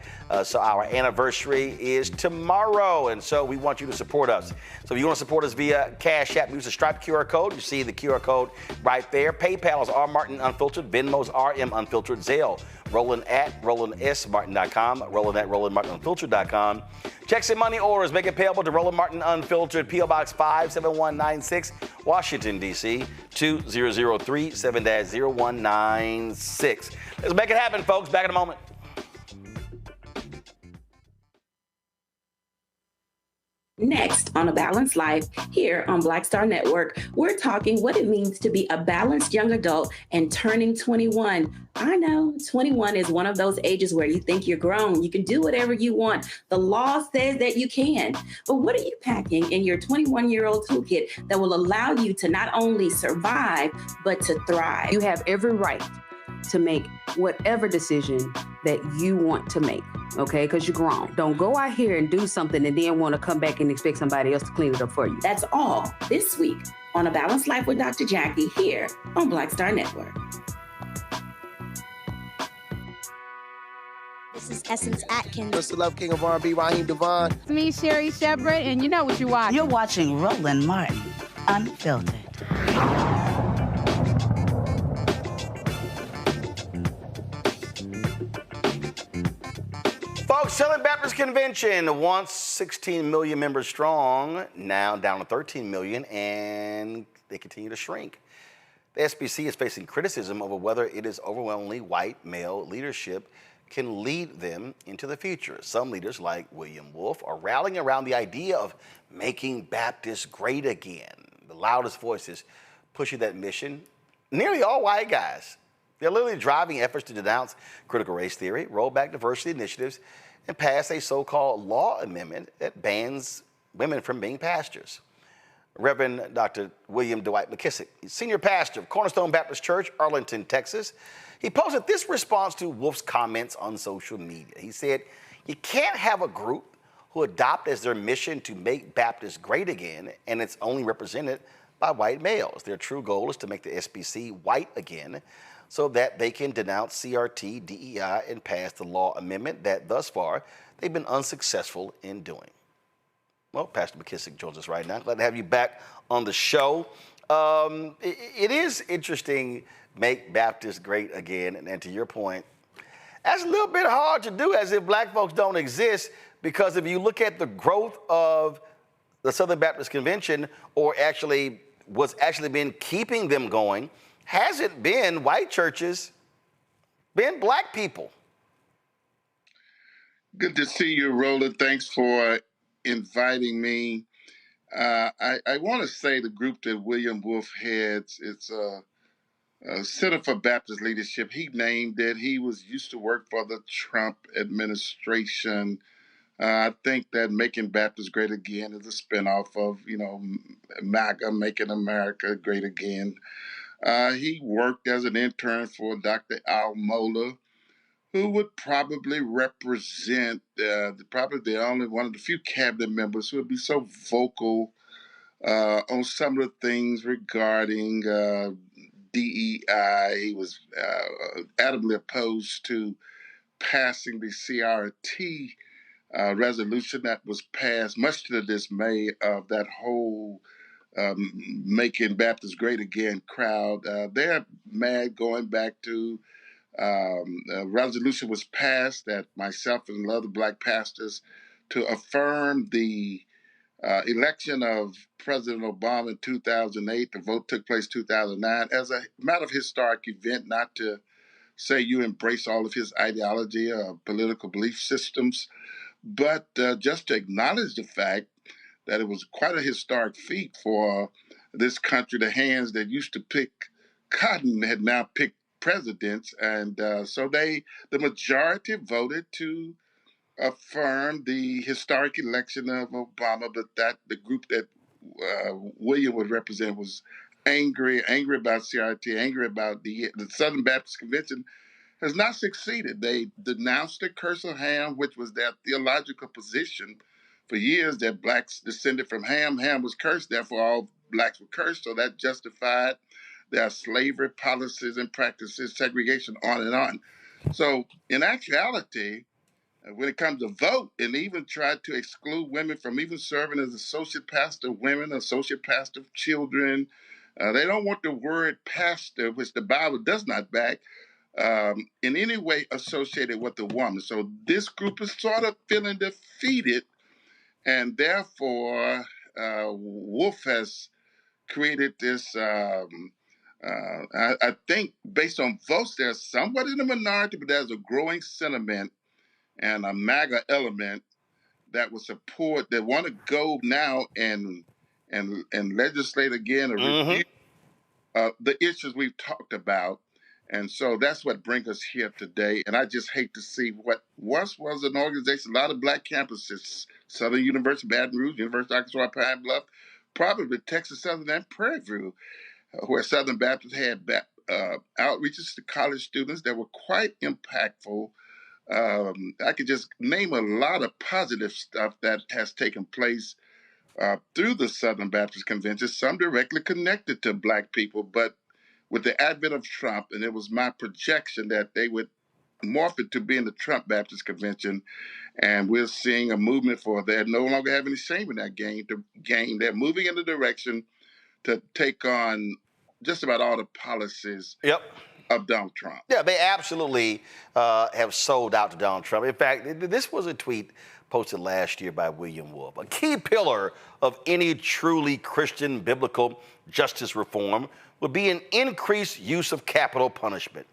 Speaker 2: So our anniversary is tomorrow, and so we want you to support us. So if you want to support us via Cash App, use the Stripe QR code. You see the QR code right there. PayPal is R Martin Unfiltered. Venmo's RM Unfiltered. Zelle, Roland at RolandSMartin.com. Roland at RolandMartinUnfiltered.com. Checks and money orders make it payable to Roland Martin Unfiltered, P.O. Box 57196, Washington, D.C. 2003 7-0196. Let's make it happen, folks. Back in a moment.
Speaker 5: Next on A Balanced Life, here on Black Star Network, we're talking what it means to be a balanced young adult and turning 21. I know 21 is one of those ages where you think you're grown. You can do whatever you want. The law says that you can. But what are you packing in your 21-year-old toolkit that will allow you to not only survive, but to thrive?
Speaker 22: You have every right to make whatever decision that you want to make, okay? Because you're grown. Don't go out here and do something and then want to come back and expect somebody else to clean it up for you.
Speaker 5: That's all this week on A Balanced Life with Dr. Jackie here on Black Star Network.
Speaker 6: This is Essence Atkins.
Speaker 23: Mr. Love King of R&B, Raheem Devon.
Speaker 6: It's me, Sherry Shepard, and you know what you watch.
Speaker 24: You're watching Roland Martin Unfiltered.
Speaker 2: Folks, Southern Baptist Convention, once 16 million members strong, now down to 13 million, and they continue to shrink. The SBC is facing criticism over whether it is overwhelmingly white male leadership can lead them into the future. Some leaders, like William Wolf, are rallying around the idea of making Baptists great again. The loudest voices pushing that mission, nearly all white guys. They're literally driving efforts to denounce critical race theory, roll back diversity initiatives, and pass a so-called law amendment that bans women from being pastors. Reverend Dr. William Dwight McKissic, senior pastor of Cornerstone Baptist Church, Arlington, Texas. He posted this response to Wolf's comments on social media. He said, "You can't have a group who adopt as their mission to make Baptists great again, and it's only represented by white males. Their true goal is to make the SBC white again, so that they can denounce CRT, DEI, and pass the law amendment that thus far they've been unsuccessful in doing." Well, Pastor McKissic joins us right now. Glad to have you back on the show. It is interesting, make Baptists great again, and to your point, that's a little bit hard to do as if black folks don't exist, because if you look at the growth of the Southern Baptist Convention, or actually what's actually been keeping them going, hasn't been white churches, been black people.
Speaker 25: Good to see you, Roland. Thanks for inviting me. I want to say the group that William Wolf heads, it's a Center for Baptist Leadership. He named it. He used to work for the Trump administration. I think that Making Baptists Great Again is a spinoff of, MAGA, Making America Great Again. He worked as an intern for Dr. Al Mohler, who would probably represent probably the only one of the few cabinet members who would be so vocal on some of the things regarding DEI. He was adamantly opposed to passing the CRT resolution that was passed, much to the dismay of that whole Making Baptists Great Again crowd. They're mad going back to a resolution was passed that myself and other black pastors to affirm the election of President Obama in 2008. The vote took place 2009 as a matter of historic event, not to say you embrace all of his ideology or political belief systems, but just to acknowledge the fact that it was quite a historic feat for this country. The hands that used to pick cotton had now picked presidents, and so the majority voted to affirm the historic election of Obama, but that the group that William would represent was angry about CRT, angry about the Southern Baptist Convention has not succeeded. They denounced the curse of Ham, which was their theological position for years, that blacks descended from Ham. Ham was cursed, therefore all blacks were cursed, so that justified their slavery policies and practices, segregation, on and on. So in actuality, when it comes to vote, and even tried to exclude women from even serving as associate pastor of women, associate pastor of children. They don't want the word pastor, which the Bible does not back, in any way associated with the woman. So this group is sort of feeling defeated, and therefore Wolf has created this, I think based on votes, they're somewhat in the minority, but there's a growing sentiment and a MAGA element that will support, that want to go now and legislate again or review the issues we've talked about. And so that's what brings us here today. And I just hate to see what once was an organization, a lot of black campuses, Southern University, Baton Rouge, University of Arkansas, Pine Bluff, probably Texas Southern and Prairie View, where Southern Baptists had outreaches to college students that were quite impactful. I could just name a lot of positive stuff that has taken place through the Southern Baptist Convention, some directly connected to black people, but with the advent of Trump, and it was my projection that they would morph it to being the Trump Baptist Convention, and we're seeing a movement for they no longer have any shame in that game. They're moving in the direction to take on just about all the policies of Donald Trump.
Speaker 2: Yeah, they absolutely have sold out to Donald Trump. In fact, this was a tweet posted last year by William Wolf. A key pillar of any truly Christian biblical justice reform would be an increased use of capital punishment,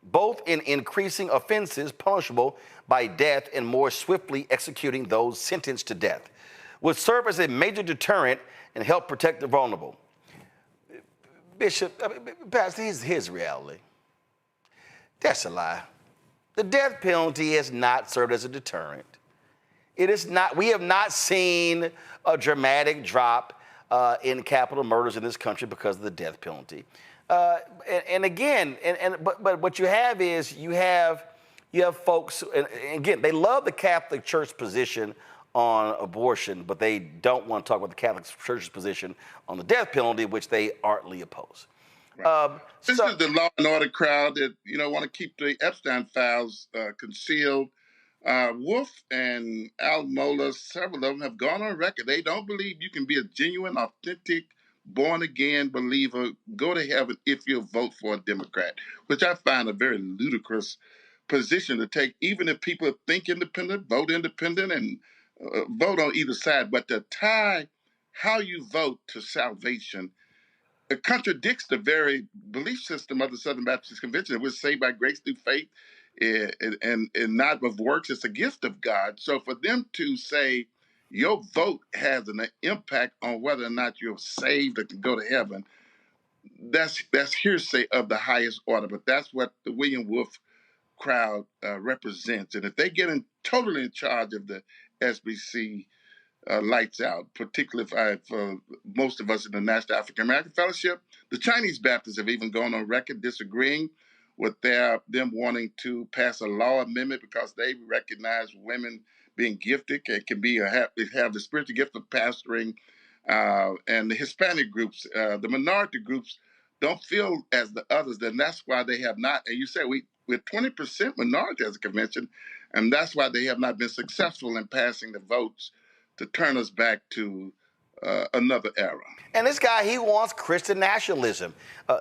Speaker 2: both in increasing offenses punishable by death and more swiftly executing those sentenced to death, would serve as a major deterrent and help protect the vulnerable. Bishop, Pastor, here's reality. That's a lie. The death penalty has not served as a deterrent. It is not. We have not seen a dramatic drop in capital murders in this country because of the death penalty. But what you have is you have folks, and again, they love the Catholic Church position on abortion, but they don't want to talk about the Catholic Church's position on the death penalty, which they artfully oppose.
Speaker 25: Right. This is the law and order crowd that want to keep the Epstein files concealed. Wolf and Al Mohler, several of them have gone on record. They don't believe you can be a genuine, authentic, born-again believer, go to heaven if you vote for a Democrat, which I find a very ludicrous position to take, even if people think independent, vote independent, and vote on either side. But to tie how you vote to salvation, it contradicts the very belief system of the Southern Baptist Convention. We're saved by grace through faith and not of works. It's a gift of God. So for them to say your vote has an impact on whether or not you're saved or can go to heaven, that's hearsay of the highest order. But that's what the William Wolf crowd represents. And if they get totally in charge of the SBC, lights out, particularly for most of us in the National African American Fellowship. The Chinese Baptists have even gone on record disagreeing with them wanting to pass a law amendment because they recognize women being gifted and can have the spiritual gift of pastoring. And the Hispanic groups, the minority groups, don't feel as the others. Then that's why they have not. And you say we're 20% minority as a convention, and that's why they have not been successful in passing the votes to turn us back to another era.
Speaker 2: And this guy, he wants Christian nationalism.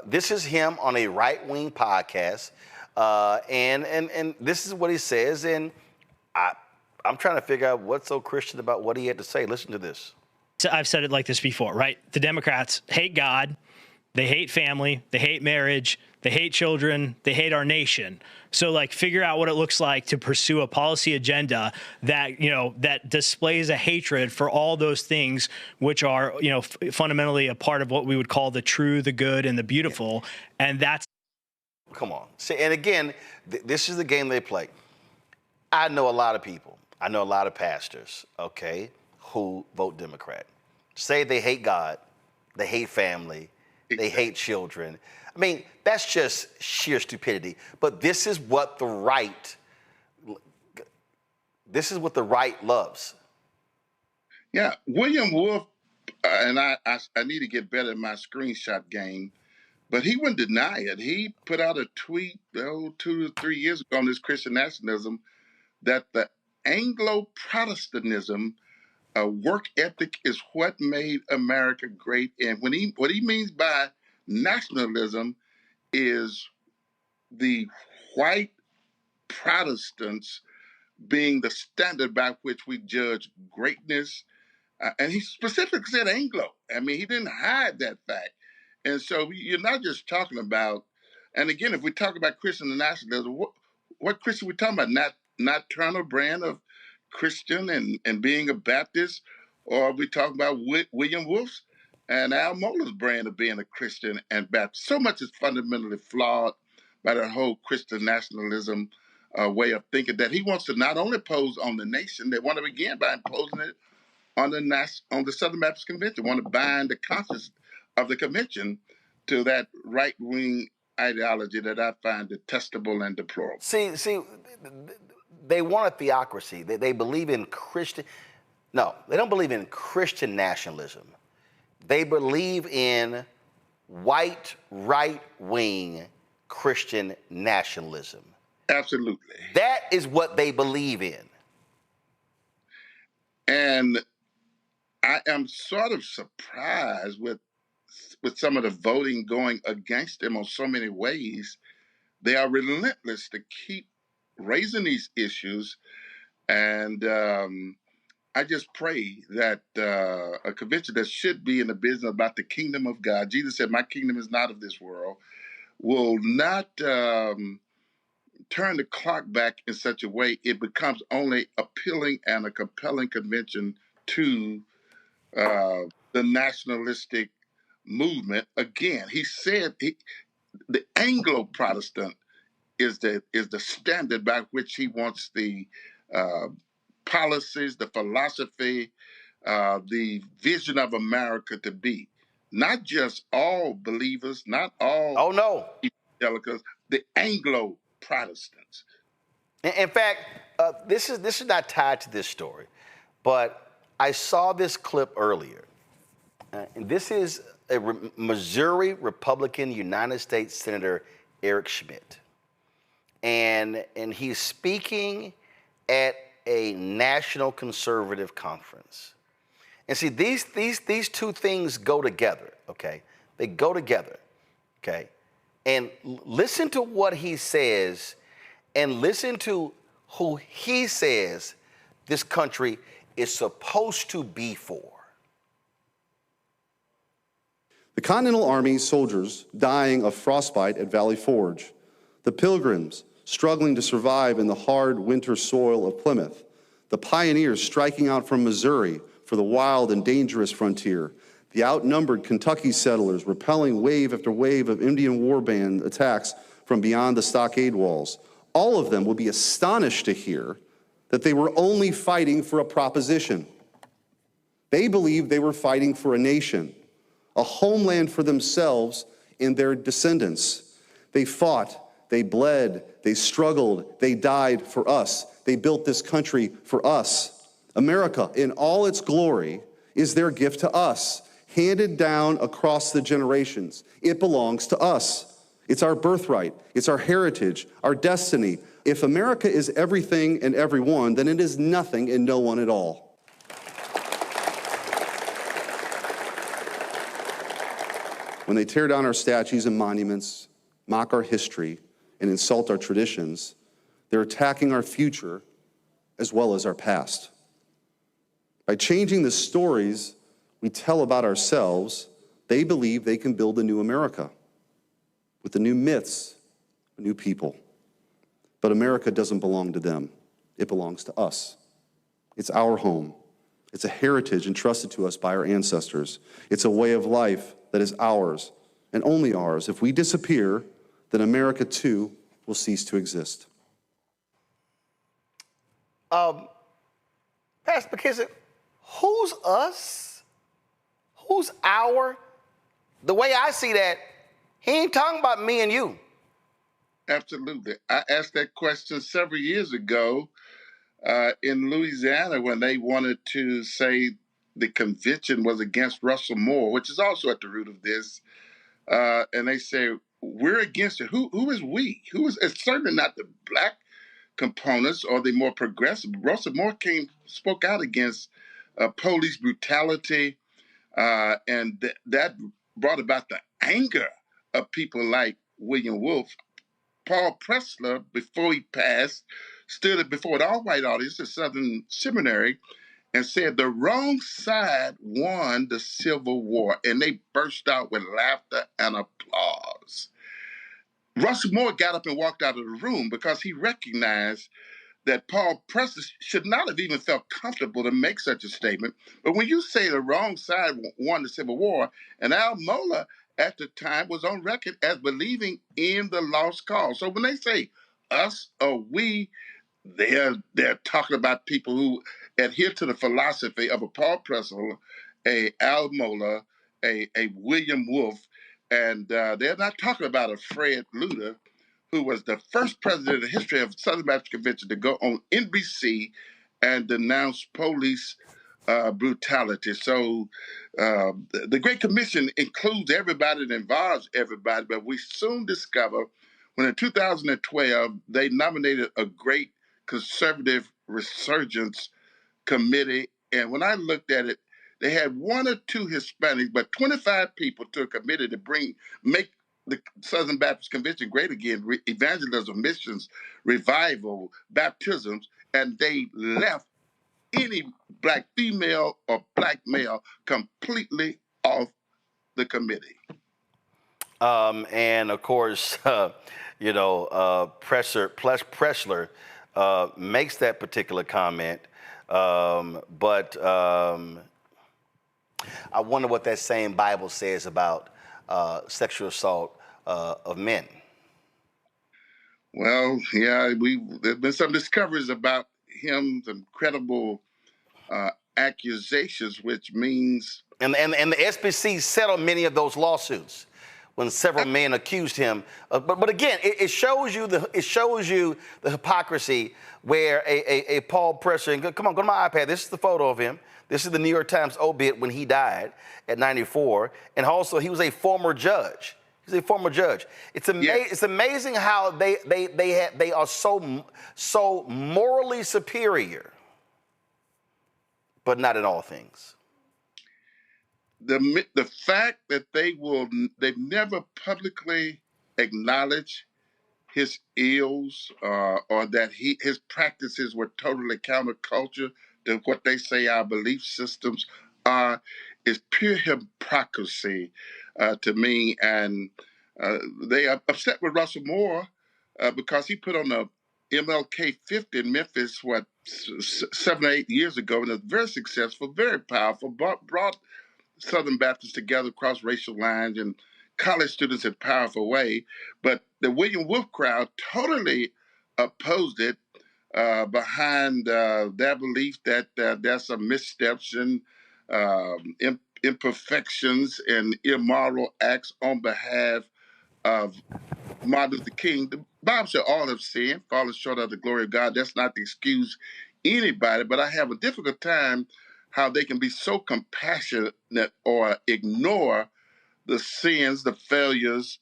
Speaker 2: This is him on a right-wing podcast, and this is what he says, and I'm trying to figure out what's so Christian about what he had to say. Listen to this.
Speaker 7: So I've said it like this before, right? The Democrats hate God, they hate family, they hate marriage, they hate children, they hate our nation. So figure out what it looks like to pursue a policy agenda that, that displays a hatred for all those things, which are, fundamentally a part of what we would call the true, the good, and the beautiful. And that's.
Speaker 2: Come on. See, and again, this is the game they play. I know a lot of people. I know a lot of pastors, okay, who vote Democrat. Say they hate God, they hate family, they hate children. I mean, that's just sheer stupidity. But this is what the right loves.
Speaker 25: Yeah, William Wolf, and I need to get better at my screenshot game, but he wouldn't deny it. He put out a tweet 2 to 3 years ago on this Christian nationalism that the Anglo-Protestantism work ethic is what made America great. And what he means by nationalism is the white Protestants being the standard by which we judge greatness. And he specifically said Anglo. I mean, he didn't hide that fact. And so you're not just talking about, and again, if we talk about Christian nationalism, what Christian we talking about? Not Turner Brand of Christian and being a Baptist, or are we talking about William Wolf's and Al Mohler's brand of being a Christian and Baptist? So much is fundamentally flawed by that whole Christian nationalism way of thinking that he wants to not only impose on the nation, they want to begin by imposing it on the Southern Baptist Convention, want to bind the conscience of the convention to that right-wing ideology that I find detestable and deplorable.
Speaker 2: See, they want a theocracy. They believe in No, they don't believe in Christian nationalism. They believe in white, right-wing Christian nationalism.
Speaker 25: Absolutely.
Speaker 2: That is what they believe in.
Speaker 25: And I am sort of surprised with some of the voting going against them on so many ways. They are relentless to keep raising these issues. And I just pray that a convention that should be in the business about the kingdom of God, Jesus said, my kingdom is not of this world, will not turn the clock back in such a way it becomes only appealing and a compelling convention to the nationalistic movement. Again, he said the Anglo-Protestant is the standard by which he wants the policies, the philosophy, the vision of America to be. Not just all believers, not all evangelicals, the Anglo-Protestants.
Speaker 2: In fact, this is not tied to this story, but I saw this clip earlier. And this is a Missouri Republican United States Senator Eric Schmidt. And he's speaking at a national conservative conference. And see, these two things go together, okay? They go together, okay? And listen to what he says and listen to who he says this country is supposed to be for.
Speaker 8: The Continental Army soldiers dying of frostbite at Valley Forge, the Pilgrims struggling to survive in the hard winter soil of Plymouth, the pioneers striking out from Missouri for the wild and dangerous frontier, the outnumbered Kentucky settlers repelling wave after wave of Indian war band attacks from beyond the stockade walls. All of them will be astonished to hear that they were only fighting for a proposition. They believed they were fighting for a nation, a homeland for themselves and their descendants. They fought, they bled, they struggled, they died for us. They built this country for us. America, in all its glory, is their gift to us, handed down across the generations. It belongs to us. It's our birthright. It's our heritage, our destiny. If America is everything and everyone, then it is nothing and no one at all. When they tear down our statues and monuments, mock our history, and insult our traditions, they're attacking our future as well as our past. By changing the stories we tell about ourselves, they believe they can build a new America with the new myths, a new people. But America doesn't belong to them. It belongs to us. It's our home. It's a heritage entrusted to us by our ancestors. It's a way of life that is ours and only ours. If we disappear, then America too will cease to exist.
Speaker 2: Pastor McKissic, who's us? Who's our? The way I see that, he ain't talking about me and you.
Speaker 25: Absolutely. I asked that question several years ago in Louisiana when they wanted to say the convention was against Russell Moore, which is also at the root of this. And they say, we're against it. Who is we? It's certainly not the black components or the more progressive. Russell Moore spoke out against police brutality, and that brought about the anger of people like William Wolfe. Paul Pressler, before he passed, stood before an all-white audience at Southern Seminary and said the wrong side won the Civil War, and they burst out with laughter and applause. Russell Moore got up and walked out of the room because he recognized that Paul Pressler should not have even felt comfortable to make such a statement. But when you say the wrong side won the Civil War, and Al Mohler at the time was on record as believing in the lost cause. So when they say us or we, they're talking about people who adhere to the philosophy of a Paul Pressler, a Al Mohler, a William Wolfe, and they're not talking about a Fred Luter, who was the first president in the history of Southern Baptist Convention to go on NBC and denounce police brutality. So the Great Commission includes everybody and involves everybody, but we soon discover when in 2012 they nominated a great conservative resurgence committee, and when I looked at it, they had one or two Hispanics, but 25 people to a committee to make the Southern Baptist Convention great again, evangelism, missions, revival, baptisms, and they left any black female or black male completely off the committee.
Speaker 2: And of course, Pressler makes that particular comment, but I wonder what that same Bible says about sexual assault of men.
Speaker 25: Well, yeah, there's been some discoveries about him, some credible accusations, which means...
Speaker 2: And the SBC settled many of those lawsuits when several men accused him. But again, it shows you the hypocrisy where a Paul Pressler, come on, go to my iPad. This is the photo of him. This is the New York Times obit when he died at 94. And also, he was a former judge. He's a former judge. It's amazing how they are so morally superior, but not in all things.
Speaker 25: The fact that they've never publicly acknowledged his ills or that his practices were totally counterculture to what they say our belief systems are is pure hypocrisy to me. And they are upset with Russell Moore because he put on a MLK 50 in Memphis, 7 or 8 years ago, and it's very successful, very powerful, brought Southern Baptists together across racial lines and college students in a powerful way. But the William Wolfe crowd totally opposed it behind their belief that there's some missteps and imperfections and immoral acts on behalf of Martin Luther King. The Bible said all have sinned, fallen short of the glory of God. That's not to excuse anybody, but I have a difficult time how they can be so compassionate or ignore the sins, the failures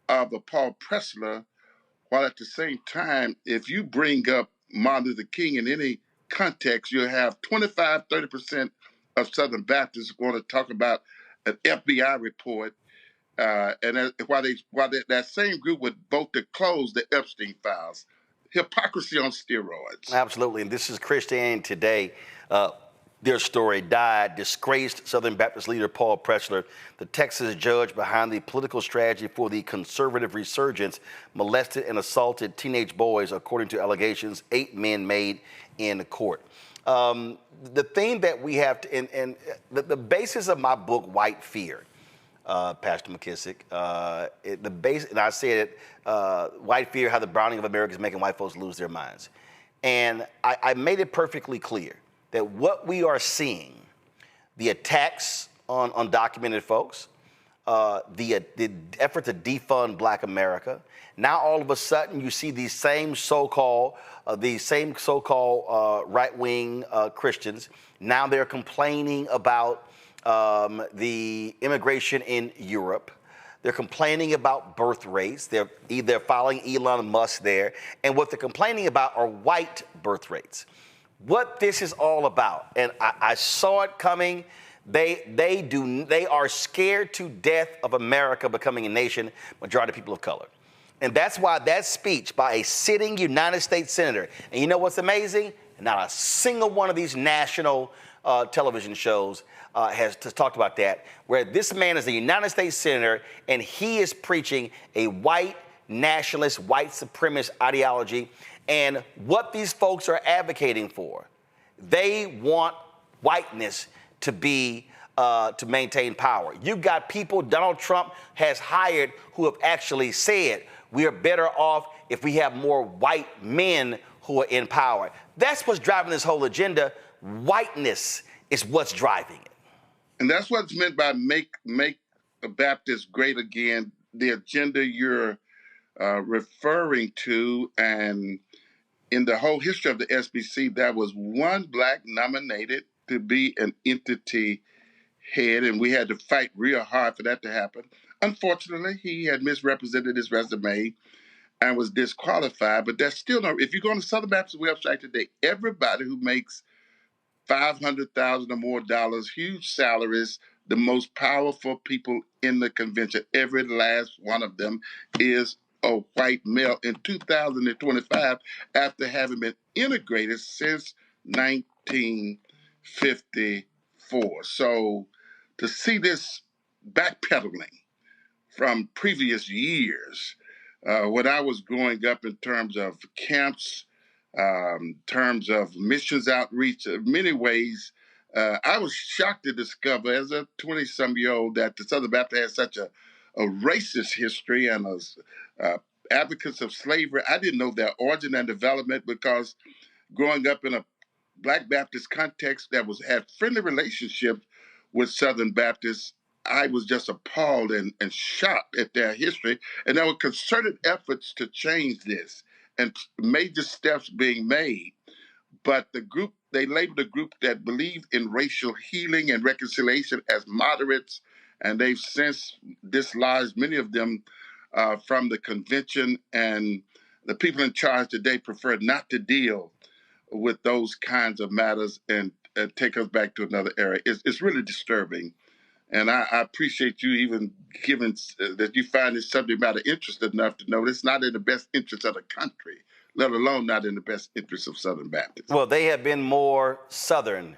Speaker 25: of a Paul Pressler, while at the same time, if you bring up Martin Luther King in any context, you'll have 25, 30% of Southern Baptists going to talk about an FBI report, and while that same group would vote to close the Epstein files. Hypocrisy on steroids.
Speaker 2: Absolutely, and this is Christianity Today. Their story died. Disgraced Southern Baptist leader Paul Pressler, the Texas judge behind the political strategy for the conservative resurgence, molested and assaulted teenage boys, according to allegations 8 men made in court. The thing that we have to, and the basis of my book, White Fear, Pastor McKissic, and I said it, White Fear, how the browning of America is making white folks lose their minds. And I made it perfectly clear that what we are seeing, the attacks on undocumented folks, the effort to defund Black America, now all of a sudden you see these same so-called right-wing Christians. Now they're complaining about the immigration in Europe. They're complaining about birth rates. They're following Elon Musk there. And what they're complaining about are white birth rates. What this is all about, and I saw it coming. They are scared to death of America becoming a nation, majority of people of color. And that's why that speech by a sitting United States senator, and you know what's amazing? Not a single one of these national television shows has talked about that, where this man is a United States senator and he is preaching a white nationalist, white supremacist ideology. And what these folks are advocating for, they want whiteness to be to maintain power. You've got people Donald Trump has hired who have actually said we are better off if we have more white men who are in power. That's what's driving this whole agenda. Whiteness is what's driving it.
Speaker 25: And that's what's meant by make the Baptists great again, the agenda you're referring to. And in the whole history of the SBC, there was one Black nominated to be an entity head, and we had to fight real hard for that to happen. Unfortunately, he had misrepresented his resume and was disqualified, but there's still no, if you go on the Southern Baptist website today, everybody who makes $500,000 or more, huge salaries, the most powerful people in the convention, every last one of them is a white male in 2025 after having been integrated since 1954. So to see this backpedaling from previous years, when I was growing up in terms of camps, terms of missions outreach, in many ways, I was shocked to discover as a 20-some-year-old that the Southern Baptist has such a racist history and advocates of slavery. I didn't know their origin and development because growing up in a Black Baptist context that had friendly relationships with Southern Baptists, I was just appalled and shocked at their history. And there were concerted efforts to change this and major steps being made. But the group, they labeled a group that believed in racial healing and reconciliation as moderates, and they've since dislodged many of them from the convention, and the people in charge today prefer not to deal with those kinds of matters and take us back to another era. It's really disturbing. And I appreciate you even giving that you find this subject matter interesting enough to know it's not in the best interest of the country, let alone not in the best interest of Southern Baptists.
Speaker 2: Well, they have been more Southern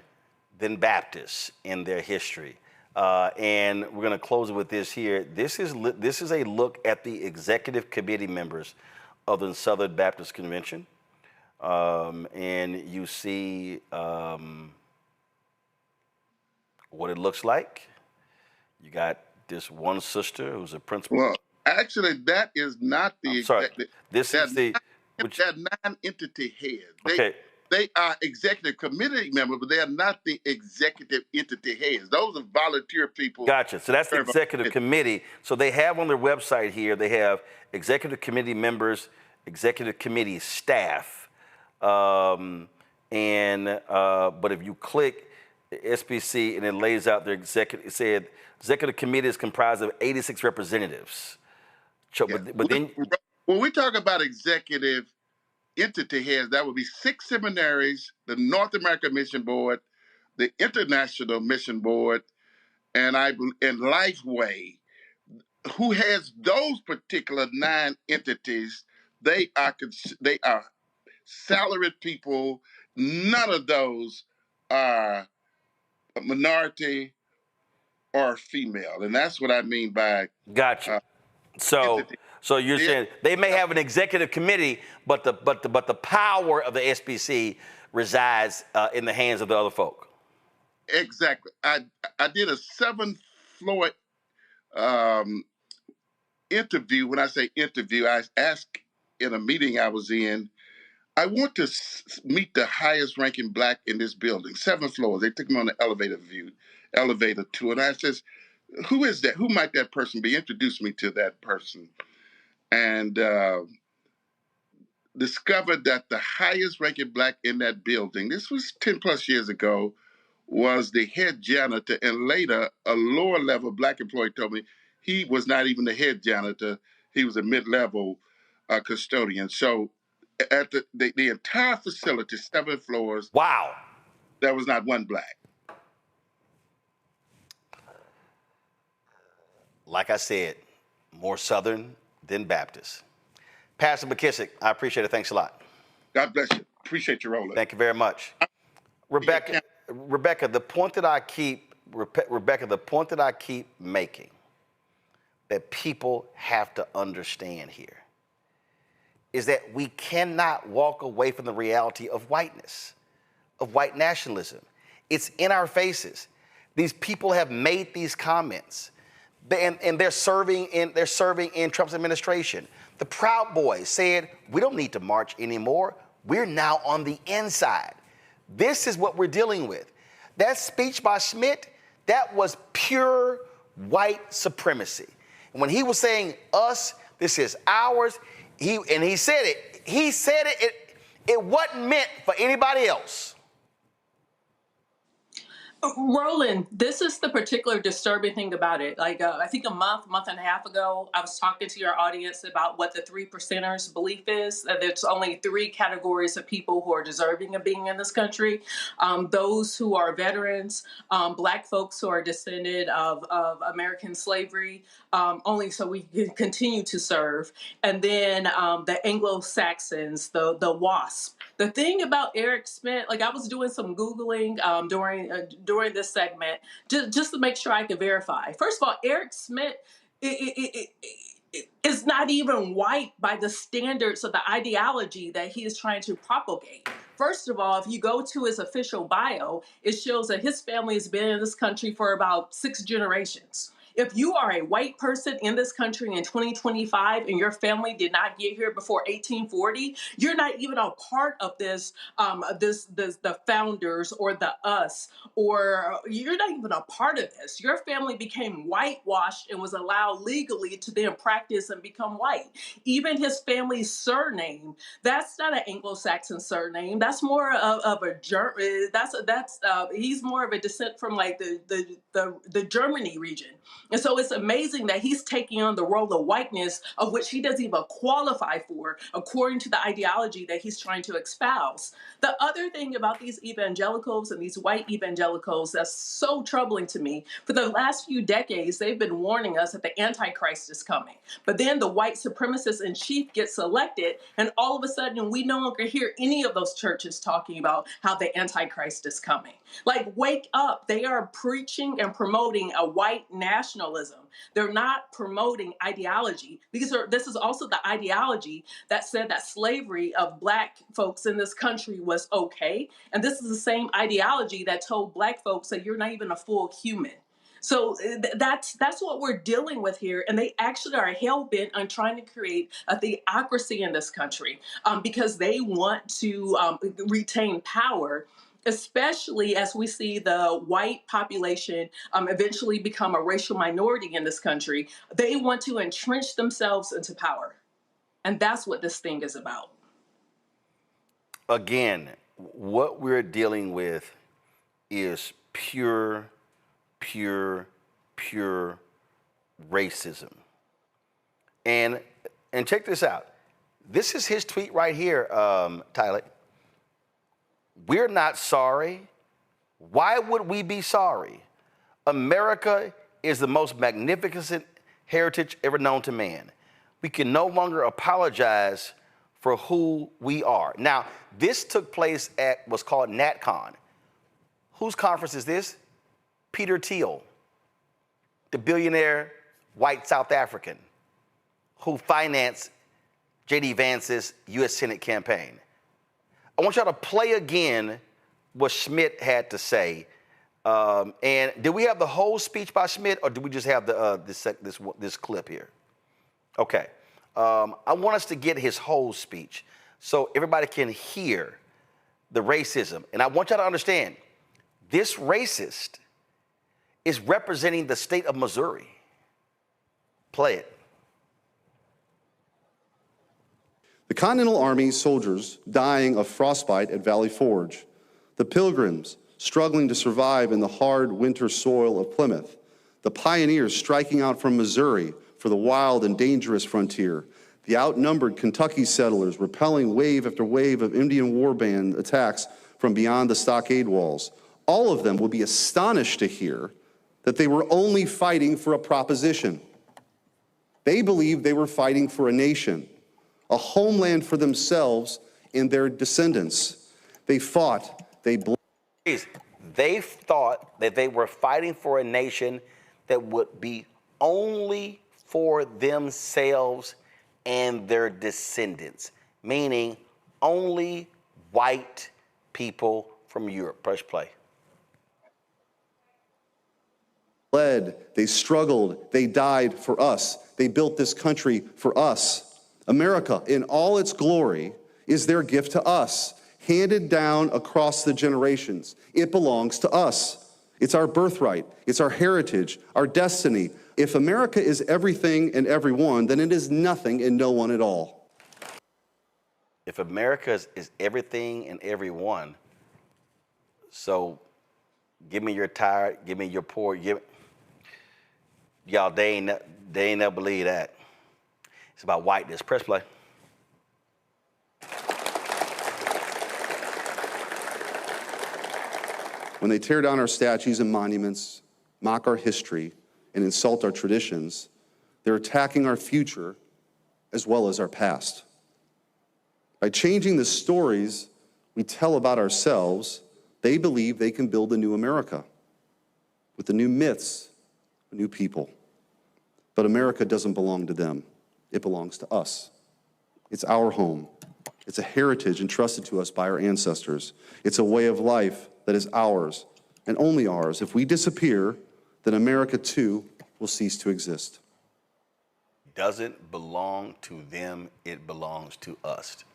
Speaker 2: than Baptists in their history. And we're going to close it with this here. This is a look at the executive committee members of the Southern Baptist Convention. And you see what it looks like. You got this one sister who's a principal.
Speaker 25: Well, actually, that is not the executive.
Speaker 2: This is the.
Speaker 25: They're non-entity heads.
Speaker 2: Okay.
Speaker 25: They are executive committee members, but they are not the executive entity heads. Those are volunteer people.
Speaker 2: Gotcha. So that's the executive committee. So they have on their website here, they have executive committee members, executive committee staff. But if you click SBC and it lays out their executive committee is comprised of 86 representatives. But then
Speaker 25: when we talk about executive entity heads, that would be 6 seminaries, the North American Mission Board, the International Mission Board, and Lifeway. Who has those particular 9 entities? They are salaried people. None of those are a minority or female, and that's what I mean by
Speaker 2: gotcha. So you're saying they may have an executive committee, but the power of the SBC resides in the hands of the other folk.
Speaker 25: Exactly. I did a 7-floor interview. When I say interview, I asked in a meeting I was in I want to meet the highest ranking black in this building, 7 floors. They took me on the elevator tour. And I says, who is that? Who might that person be? Introduce me to that person. And discovered that the highest ranking black in that building, this was 10 plus years ago, was the head janitor. And later, a lower level black employee told me he was not even the head janitor. He was a mid-level custodian. So at the entire facility, 7 floors.
Speaker 2: Wow.
Speaker 25: There was not one black.
Speaker 2: Like I said, more Southern than Baptist. Pastor McKissic, I appreciate it. Thanks a lot.
Speaker 25: God bless you. Appreciate you, Roland.
Speaker 2: Thank you very much. Rebecca, the point that I keep making, that people have to understand here, is that we cannot walk away from the reality of whiteness, of white nationalism. It's in our faces. These people have made these comments, and they're serving in Trump's administration. The Proud Boys said, we don't need to march anymore. We're now on the inside. This is what we're dealing with. That speech by Schmidt, that was pure white supremacy. And when he was saying us, this is ours, he said it, it wasn't meant for anybody else.
Speaker 15: Roland, this is the particular disturbing thing about it. Like, I think a month and a half ago, I was talking to your audience about what the 3%ers belief is. That there's only 3 categories of people who are deserving of being in this country. Those who are veterans, black folks who are descended of American slavery, only so we can continue to serve. And then the Anglo-Saxons, the WASP. The thing about Eric Schmidt, like I was doing some Googling during this segment, just to make sure I could verify. First of all, Eric Schmidt is not even white by the standards of the ideology that he is trying to propagate. First of all, if you go to his official bio, it shows that his family has been in this country for about 6 generations. If you are a white person in this country in 2025 and your family did not get here before 1840, you're not even a part of this, the founders or the us, or you're not even a part of this. Your family became whitewashed and was allowed legally to then practice and become white. Even his family's surname, that's not an Anglo-Saxon surname. That's more of a German. He's more of a descent from like the Germany region. And so it's amazing that he's taking on the role of whiteness, of which he doesn't even qualify for, according to the ideology that he's trying to espouse. The other thing about these evangelicals and these white evangelicals that's so troubling to me, for the last few decades, they've been warning us that the Antichrist is coming. But then the white supremacist in chief gets elected, and all of a sudden, we no longer hear any of those churches talking about how the Antichrist is coming. Like, wake up. They are preaching and promoting a white nationalism. They're not promoting ideology. This is also the ideology that said that slavery of black folks in this country was okay. And this is the same ideology that told black folks that you're not even a full human. So that's what we're dealing with here. And they actually are hell-bent on trying to create a theocracy in this country because they want to retain power, especially as we see the white population eventually become a racial minority in this country. They want to entrench themselves into power. And that's what this thing is about.
Speaker 2: Again, what we're dealing with is pure racism. And check this out. This is his tweet right here, Tyler. We're not sorry. Why would we be sorry? America is the most magnificent heritage ever known to man. We can no longer apologize for who we are. Now, this took place at what's called NatCon. Whose conference is this? Peter Thiel, the billionaire white South African who financed J.D. Vance's U.S. Senate campaign. I want y'all to play again what Schmidt had to say. And did we have the whole speech by Schmidt, or did we just have this clip here? Okay. I want us to get his whole speech. so everybody can hear the racism. And I want y'all to understand, this racist is representing the state of Missouri. Play it.
Speaker 8: The Continental Army soldiers dying of frostbite at Valley Forge. The Pilgrims struggling to survive in the hard winter soil of Plymouth. The pioneers striking out from Missouri for the wild and dangerous frontier. The outnumbered Kentucky settlers repelling wave after wave of Indian war band attacks from beyond the stockade walls. All of them would be astonished to hear that they were only fighting for a proposition. They believed they were fighting for a nation, a homeland for themselves and their descendants. They fought, they bled.
Speaker 2: They thought that they were fighting for a nation that would be only for themselves and their descendants, meaning only white people from Europe. Press play.
Speaker 8: They struggled, they died for us. They built this country for us. America, in all its glory, is their gift to us, handed down across the generations. It belongs to us. It's our birthright. It's our heritage, our destiny. If America is everything and everyone, then it is nothing and no one at all.
Speaker 2: If America is everything and everyone, so give me your tired, give me your poor, y'all, they ain't never believe that. It's about whiteness. Press play.
Speaker 8: When they tear down our statues and monuments, mock our history, and insult our traditions, they're attacking our future as well as our past. By changing the stories we tell about ourselves, they believe they can build a new America with the new myths, a new people. But America doesn't belong to them. It belongs to us. It's our home. It's a heritage entrusted to us by our ancestors. It's a way of life that is ours and only ours. If we disappear, then America too will cease to exist.
Speaker 2: Doesn't belong to them, it belongs to us.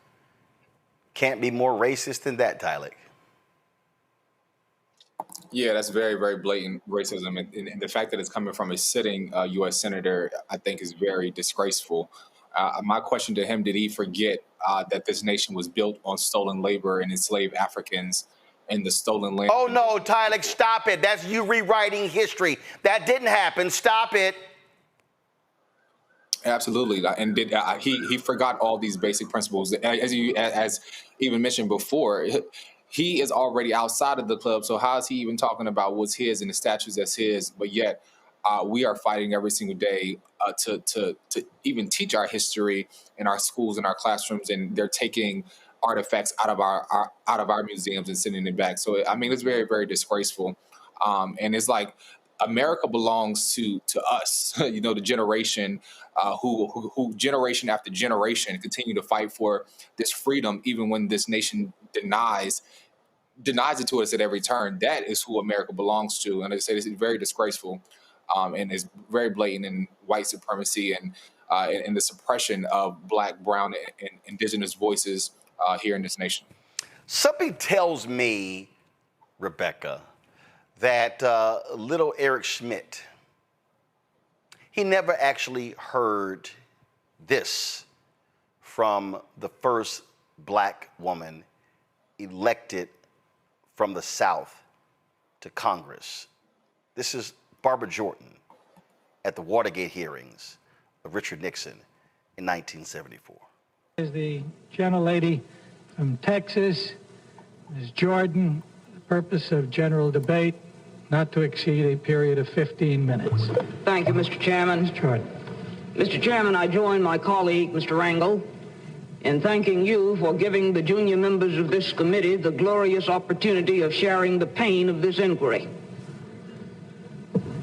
Speaker 2: Can't be more racist than that, Tyler.
Speaker 16: Yeah, that's very, very blatant racism. And the fact that it's coming from a sitting U.S. senator, I think, is very disgraceful. My question to him, did he forget that this nation was built on stolen labor and enslaved Africans in the stolen land?
Speaker 2: Oh, no, Tyler, stop it. That's you rewriting history. That didn't happen. Stop it.
Speaker 16: Absolutely. And he forgot all these basic principles. As even mentioned before, he is already outside of the club. So how is he even talking about what's his and the statues that's his? But yet we are fighting every single day to even teach our history in our schools and our classrooms. And they're taking artifacts out of our museums and sending it back. So, I mean, it's very, very disgraceful. And it's like America belongs to us, you know, the generation who generation after generation continue to fight for this freedom, even when this nation denies it to us at every turn. That is who America belongs to. And I say this is very disgraceful and is very blatant in white supremacy and the suppression of Black, brown, and indigenous voices here in this nation.
Speaker 2: Something tells me, Rebecca, that little Eric Schmidt, he never actually heard this from the first Black woman elected from the South to Congress. This is Barbara Jordan at the Watergate hearings of Richard Nixon in 1974.
Speaker 9: Is the gentlelady from Texas, Ms. Jordan. The purpose of general debate, not to exceed a period of 15 minutes.
Speaker 11: Thank you, Mr. Chairman.
Speaker 9: Ms. Jordan.
Speaker 11: Mr. Chairman, I join my colleague, Mr. Rangel, in thanking you for giving the junior members of this committee the glorious opportunity of sharing the pain of this inquiry.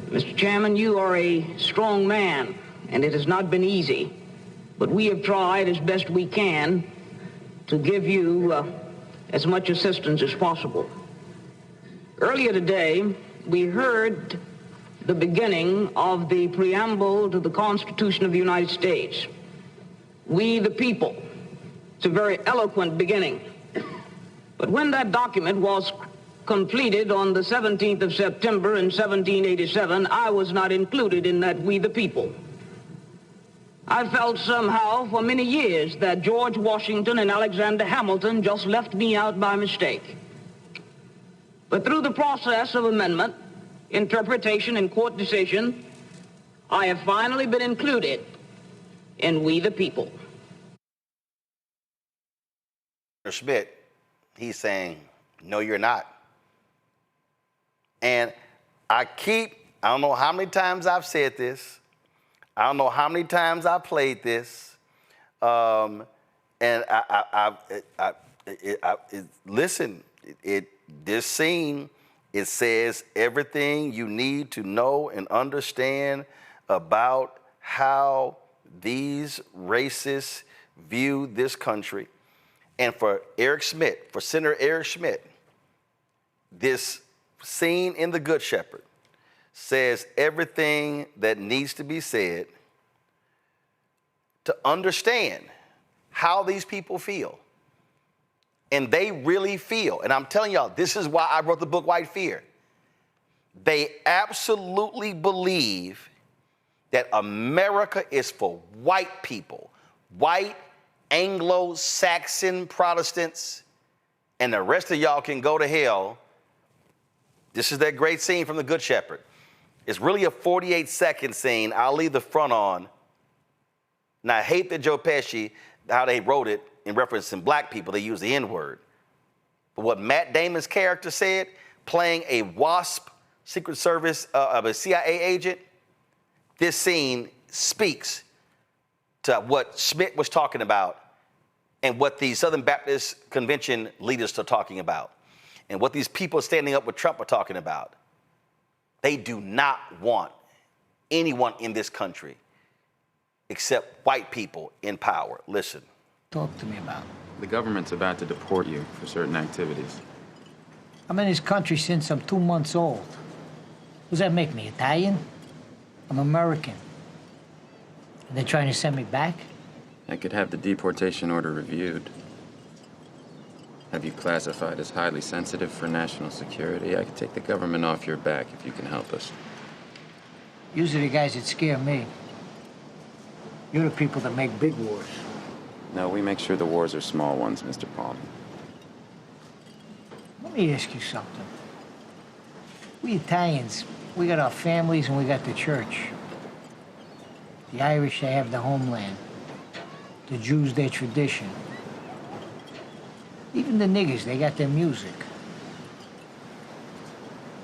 Speaker 11: Mr. Chairman, you are a strong man, and it has not been easy, but we have tried as best we can to give you as much assistance as possible. Earlier today, we heard the beginning of the preamble to the Constitution of the United States. We, the people, It's a very eloquent beginning. But when that document was completed on the 17th of September in 1787, I was not included in that we the people. I felt somehow for many years that George Washington and Alexander Hamilton just left me out by mistake. But through the process of amendment, interpretation, and court decision, I have finally been included in we the people.
Speaker 2: Schmidt, he's saying, no, you're not. And I don't know how many times I've said this. I don't know how many times I played this. And listen, this scene, it says everything you need to know and understand about how these racists view this country. And for Senator Eric Schmidt, this scene in The Good Shepherd says everything that needs to be said to understand how these people feel. And they really feel, and I'm telling y'all, this is why I wrote the book, White Fear. They absolutely believe that America is for white people, white Anglo-Saxon Protestants, and the rest of y'all can go to hell. This is that great scene from The Good Shepherd. It's really a 48-second scene. I'll leave the front on. Now, I hate that Joe Pesci, how they wrote it in referencing black people, they use the N-word. But what Matt Damon's character said, playing a WASP Secret Service of a CIA agent, this scene speaks to what Schmidt was talking about and what the Southern Baptist Convention leaders are talking about and what these people standing up with Trump are talking about. They do not want anyone in this country except white people in power. Listen.
Speaker 12: Talk to me about.
Speaker 14: The government's about to deport you for certain activities.
Speaker 12: I'm in this country since I'm 2 months old. Does that make me Italian? I'm American. And they're trying to send me back?
Speaker 14: I could have the deportation order reviewed. Have you classified as highly sensitive for national security? I could take the government off your back if you can help us.
Speaker 12: Usually the guys that scare me. You're the people that make big wars.
Speaker 14: No, we make sure the wars are small ones, Mr. Palmer.
Speaker 12: Let me ask you something. We Italians, we got our families and we got the church. The Irish, they have the homeland. The Jews, their tradition. Even the niggers, they got their music.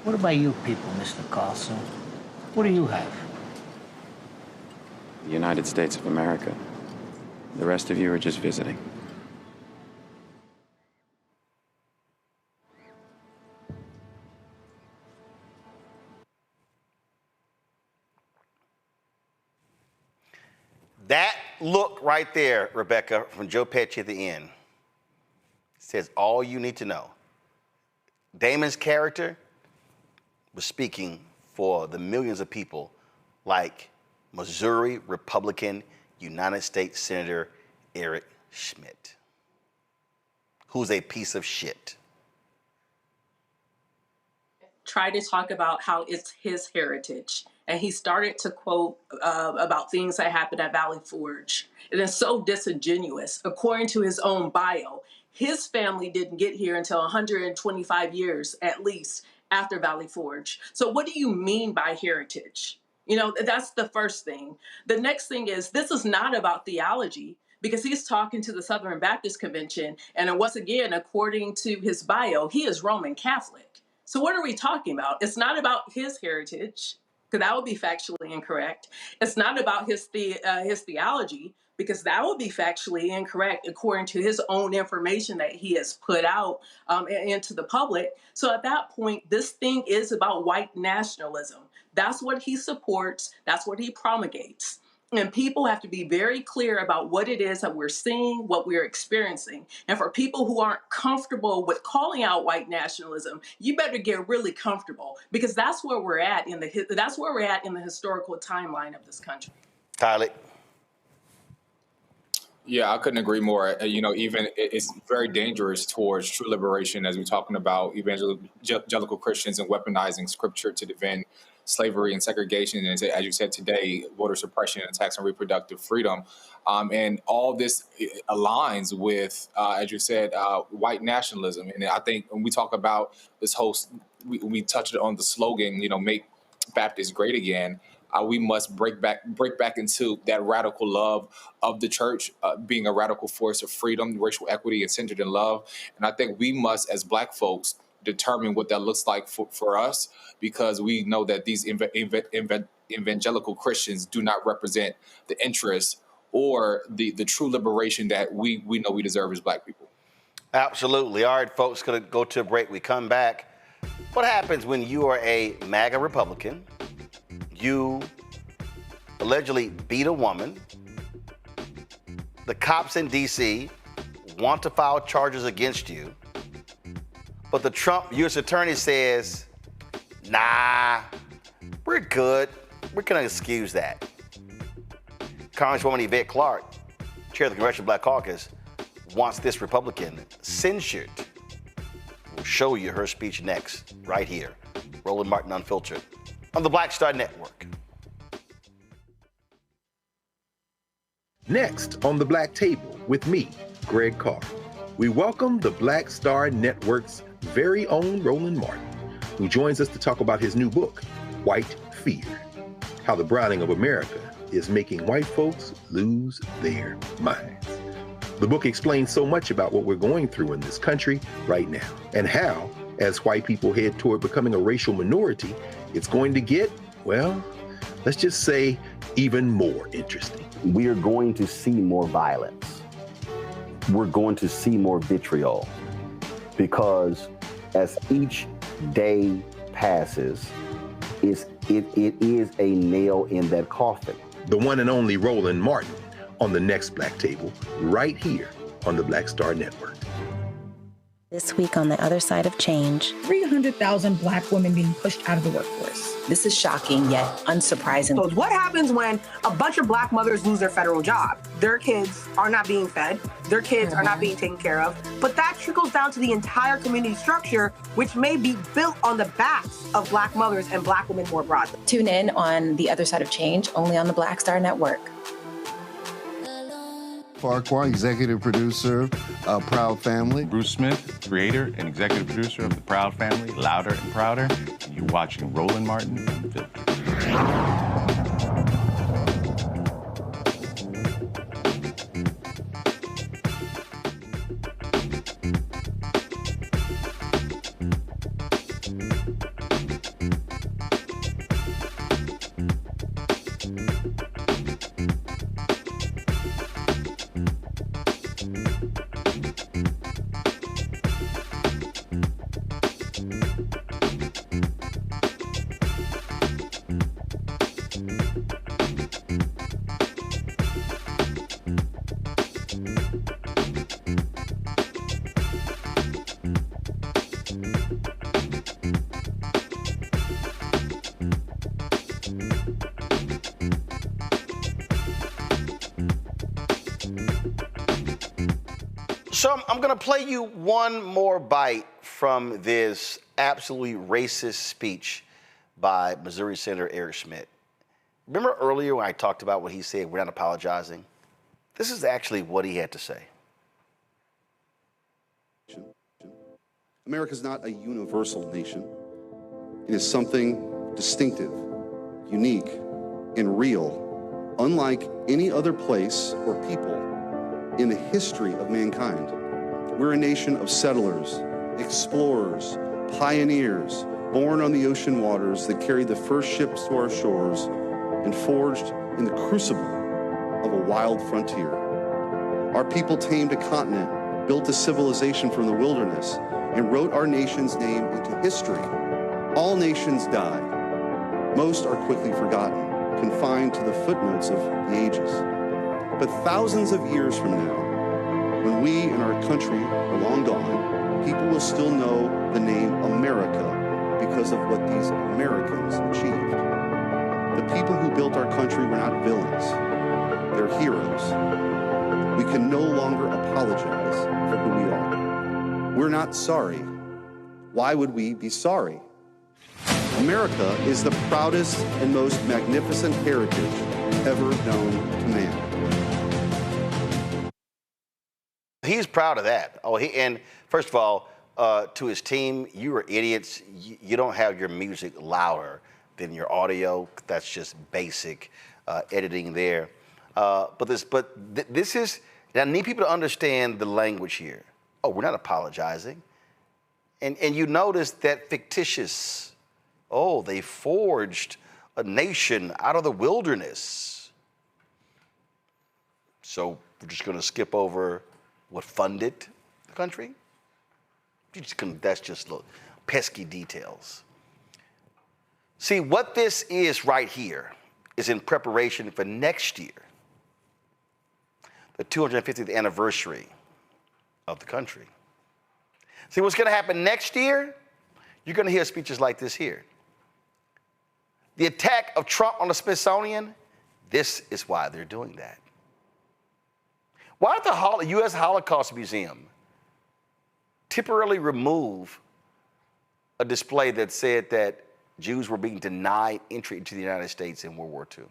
Speaker 12: What about you people, Mr. Carlson? What do you have?
Speaker 14: The United States of America. The rest of you are just visiting.
Speaker 2: That look right there, Rebecca, from Joe Pesci at the end, says all you need to know. Damon's character was speaking for the millions of people like Missouri Republican United States Senator Eric Schmidt, who's a piece of shit.
Speaker 15: Try to talk about how it's his heritage. And he started to quote about things that happened at Valley Forge. It is so disingenuous. According to his own bio, his family didn't get here until 125 years, at least, after Valley Forge. So what do you mean by heritage? You know, that's the first thing. The next thing is, this is not about theology, because he's talking to the Southern Baptist Convention. And once again, according to his bio, he is Roman Catholic. So what are we talking about? It's not about his heritage, because that would be factually incorrect. It's not about his theology, because that would be factually incorrect according to his own information that he has put out into the public. So at that point, this thing is about white nationalism. That's what he supports. That's what he promulgates. And people have to be very clear about what it is that we're seeing, what we're experiencing. And for people who aren't comfortable with calling out white nationalism, you better get really comfortable, because that's where we're at in the historical timeline of this country.
Speaker 2: Tyler.
Speaker 16: Yeah, I couldn't agree more. Even it's very dangerous towards true liberation as we're talking about evangelical Christians and weaponizing scripture to defend slavery and segregation. And as you said today, voter suppression and attacks on reproductive freedom. And all this aligns with, as you said, white nationalism. And I think when we talk about this whole, we touched on the slogan, make Baptists great again. We must break back into that radical love of the church, being a radical force of freedom, racial equity, and centered in love. And I think we must, as Black folks, determine what that looks like for us, because we know that these evangelical Christians do not represent the interests or the true liberation that we know we deserve as Black people.
Speaker 2: Absolutely. All right, folks, going to go to a break. We come back. What happens when you are a MAGA Republican? You allegedly beat a woman. The cops in D.C. want to file charges against you. But the Trump U.S. attorney says, nah, we're good. We're going to excuse that. Congresswoman Yvette Clarke, chair of the Congressional Black Caucus, wants this Republican censured. We'll show you her speech next, right here. Roland Martin Unfiltered on the Black Star Network.
Speaker 10: Next on the Black Table with me, Greg Carr, we welcome the Black Star Network's very own Roland Martin, who joins us to talk about his new book, White Fear, How the Browning of America is Making White Folks Lose Their Minds. The book explains so much about what we're going through in this country right now, and how, as white people head toward becoming a racial minority, it's going to get, well, let's just say, even more interesting.
Speaker 17: We are going to see more violence. We're going to see more vitriol, because as each day passes, it is a nail in that coffin.
Speaker 10: The one and only Roland Martin on the next Black Table, right here on the Black Star Network.
Speaker 18: This week on The Other Side of Change,
Speaker 19: 300,000 Black women being pushed out of the workforce.
Speaker 20: This is shocking yet unsurprising.
Speaker 26: So what happens when a bunch of Black mothers lose their federal job? Their kids are not being fed, their kids are not being taken care of, but that trickles down to the entire community structure, which may be built on the backs of Black mothers and Black women more broadly.
Speaker 18: Tune in on The Other Side of Change, only on the Black Star Network.
Speaker 8: Farquhar, executive producer of Proud Family.
Speaker 27: Bruce Smith, creator and executive producer of The Proud Family, Louder and Prouder. And you're watching Roland Martin Unfiltered.
Speaker 2: So I'm going to play you one more bite from this absolutely racist speech by Missouri Senator Eric Schmidt. Remember earlier when I talked about what he said, we're not apologizing? This is actually what he had to say.
Speaker 8: America is not a universal nation. It is something distinctive, unique, and real, unlike any other place or people in the history of mankind. We're a nation of settlers, explorers, pioneers, born on the ocean waters that carried the first ships to our shores and forged in the crucible of a wild frontier. Our people tamed a continent, built a civilization from the wilderness, and wrote our nation's name into history. All nations die. Most are quickly forgotten, confined to the footnotes of the ages. But thousands of years from now, when we and our country are long gone, people will still know the name America because of what these Americans achieved. The people who built our country were not villains. They're heroes. We can no longer apologize for who we are. We're not sorry. Why would we be sorry? America is the proudest and most magnificent heritage ever known to man.
Speaker 2: He's proud of that. And first of all, to his team, you are idiots. You don't have your music louder than your audio. That's just basic editing there. This is, I need people to understand the language here. Oh, we're not apologizing. And you notice that fictitious, they forged a nation out of the wilderness. So we're just going to skip over what funded the country? That's just little pesky details. See, what this is right here is in preparation for next year, the 250th anniversary of the country. See, what's going to happen next year? You're going to hear speeches like this here. The attack of Trump on the Smithsonian, this is why they're doing that. Why did the U.S. Holocaust Museum temporarily remove a display that said that Jews were being denied entry into the United States in World War II?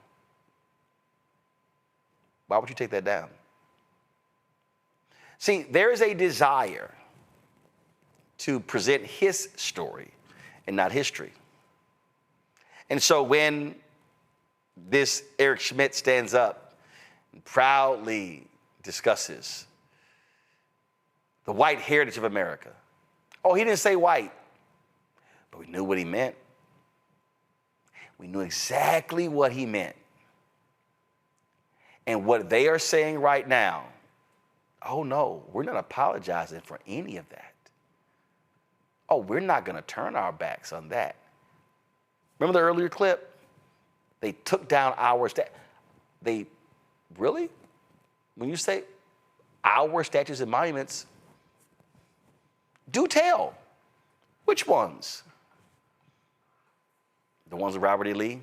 Speaker 2: Why would you take that down? See, there is a desire to present his story and not history. And so when this Eric Schmidt stands up and proudly discusses the white heritage of America. Oh, he didn't say white, but we knew what he meant. We knew exactly what he meant. And what they are saying right now, oh no, we're not apologizing for any of that. Oh, we're not going to turn our backs on that. Remember the earlier clip? They took down our really? When you say our statues and monuments, do tell. Which ones? The ones of Robert E. Lee,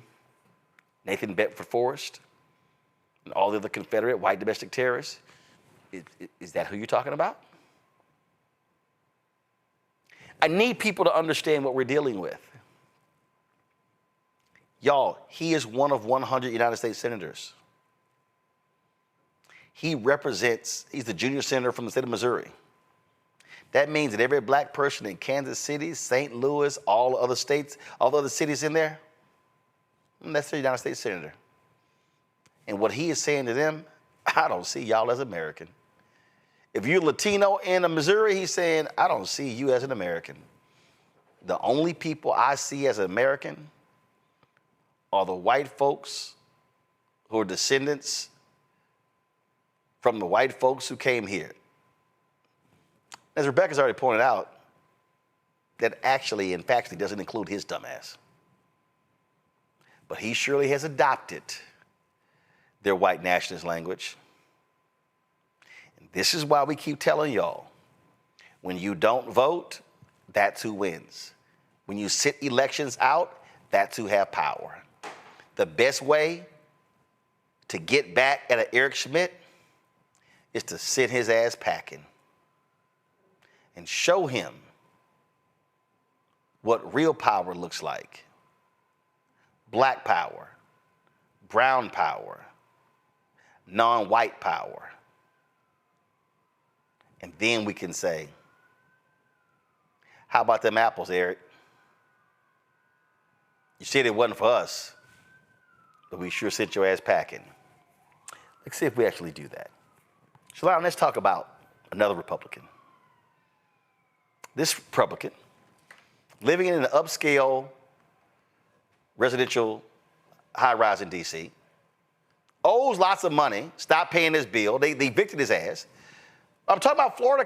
Speaker 2: Nathan Bedford Forrest, and all the other Confederate white domestic terrorists? Is that who you're talking about? I need people to understand what we're dealing with. Y'all, he is one of 100 United States senators. He's the junior senator from the state of Missouri. That means that every black person in Kansas City, St. Louis, all the other states, all the other cities in there, that's the United States senator. And what he is saying to them, I don't see y'all as American. If you're Latino in Missouri, he's saying, I don't see you as an American. The only people I see as American are the white folks who are descendants from the white folks who came here. As Rebecca's already pointed out, that actually, in fact, he doesn't include his dumbass. But he surely has adopted their white nationalist language. And this is why we keep telling y'all, when you don't vote, that's who wins. When you sit elections out, that's who have power. The best way to get back at an Eric Schmidt is to send his ass packing and show him what real power looks like. Black power, brown power, non-white power. And then we can say, how about them apples, Eric? You said it wasn't for us, but we sure sent your ass packing. Let's see if we actually do that. Shalom, let's talk about another Republican. This Republican, living in an upscale residential high-rise in D.C., owes lots of money, stopped paying his bill. They evicted his ass. I'm talking about Florida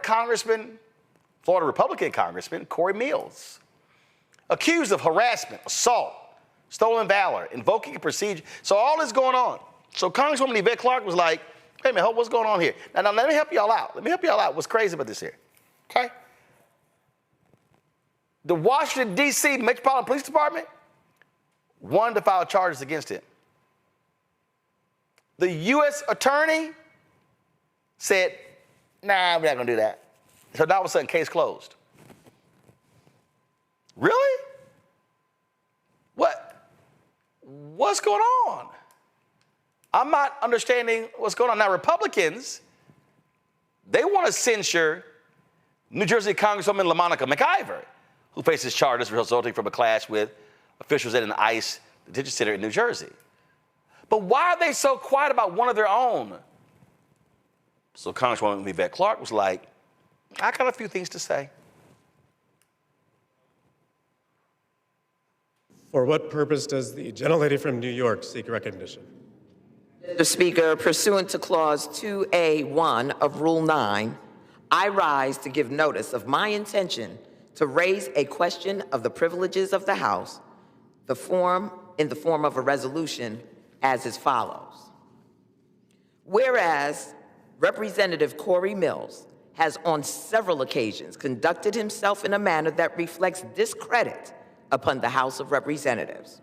Speaker 2: Republican Congressman Cory Mills, accused of harassment, assault, stolen valor, invoking a procedure. So all this going on. So Congresswoman Yvette Clarke was like, hey, man, what's going on here? Now, let me help y'all out. What's crazy about this here, okay? The Washington, D.C. Metropolitan Police Department wanted to file charges against him. The U.S. attorney said, nah, we're not gonna do that. So now all of a sudden, case closed. Really? What's going on? I'm not understanding what's going on. Now, Republicans, they want to censure New Jersey Congresswoman LaMonica McIver, who faces charges resulting from a clash with officials at an ICE detention center in New Jersey. But why are they so quiet about one of their own? So Congresswoman Yvette Clarke was like, I got a few things to say.
Speaker 1: For what purpose does the gentlelady from New York seek recognition?
Speaker 3: Mr. Speaker, pursuant to Clause 2A1 of Rule 9, I rise to give notice of my intention to raise a question of the privileges of the House, in the form of a resolution as is follows. Whereas Representative Cory Mills has on several occasions conducted himself in a manner that reflects discredit upon the House of Representatives.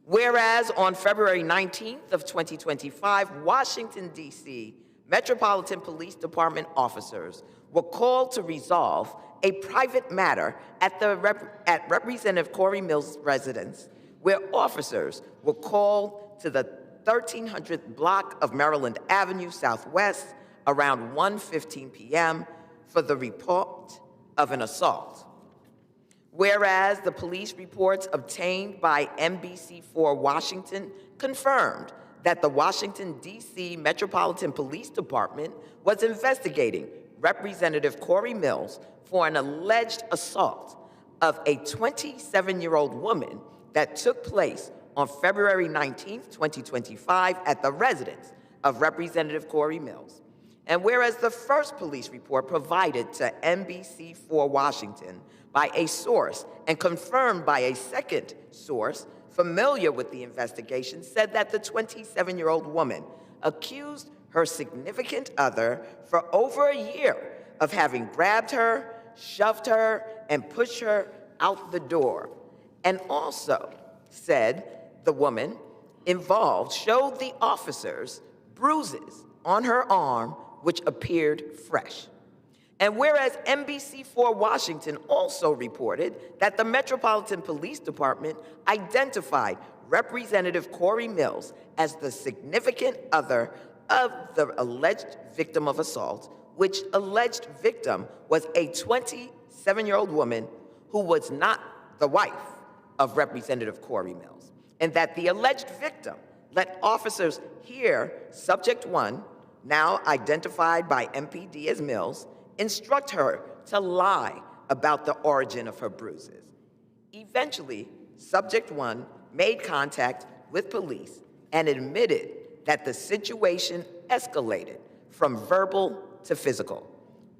Speaker 3: Whereas on February 19th of 2025, Washington, D.C. Metropolitan Police Department officers were called to resolve a private matter at Representative Cory Mills' residence, where officers were called to the 1300 block of Maryland Avenue Southwest around 1:15 p.m. for the report of an assault. Whereas the police reports obtained by NBC4 Washington confirmed that the Washington, D.C. Metropolitan Police Department was investigating Representative Cory Mills for an alleged assault of a 27-year-old woman that took place on February 19, 2025 at the residence of Representative Cory Mills. And whereas the first police report provided to NBC4 Washington by a source and confirmed by a second source familiar with the investigation said that the 27-year-old woman accused her significant other for over a year of having grabbed her, shoved her, and pushed her out the door. And also said the woman involved showed the officers bruises on her arm which appeared fresh. And whereas NBC4 Washington also reported that the Metropolitan Police Department identified Representative Cory Mills as the significant other of the alleged victim of assault, which alleged victim was a 27-year-old woman who was not the wife of Representative Cory Mills, and that the alleged victim let officers hear Subject 1, now identified by MPD as Mills, instruct her to lie about the origin of her bruises. Eventually, Subject 1 made contact with police and admitted that the situation escalated from verbal to physical,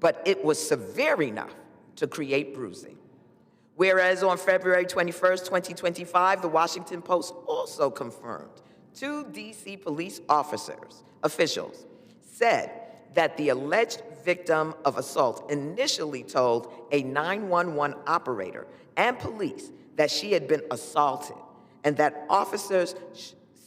Speaker 3: but it was severe enough to create bruising. Whereas on February 21st, 2025, the Washington Post also confirmed 2 D.C. police officials said that the alleged victim of assault initially told a 911 operator and police that she had been assaulted, and that officers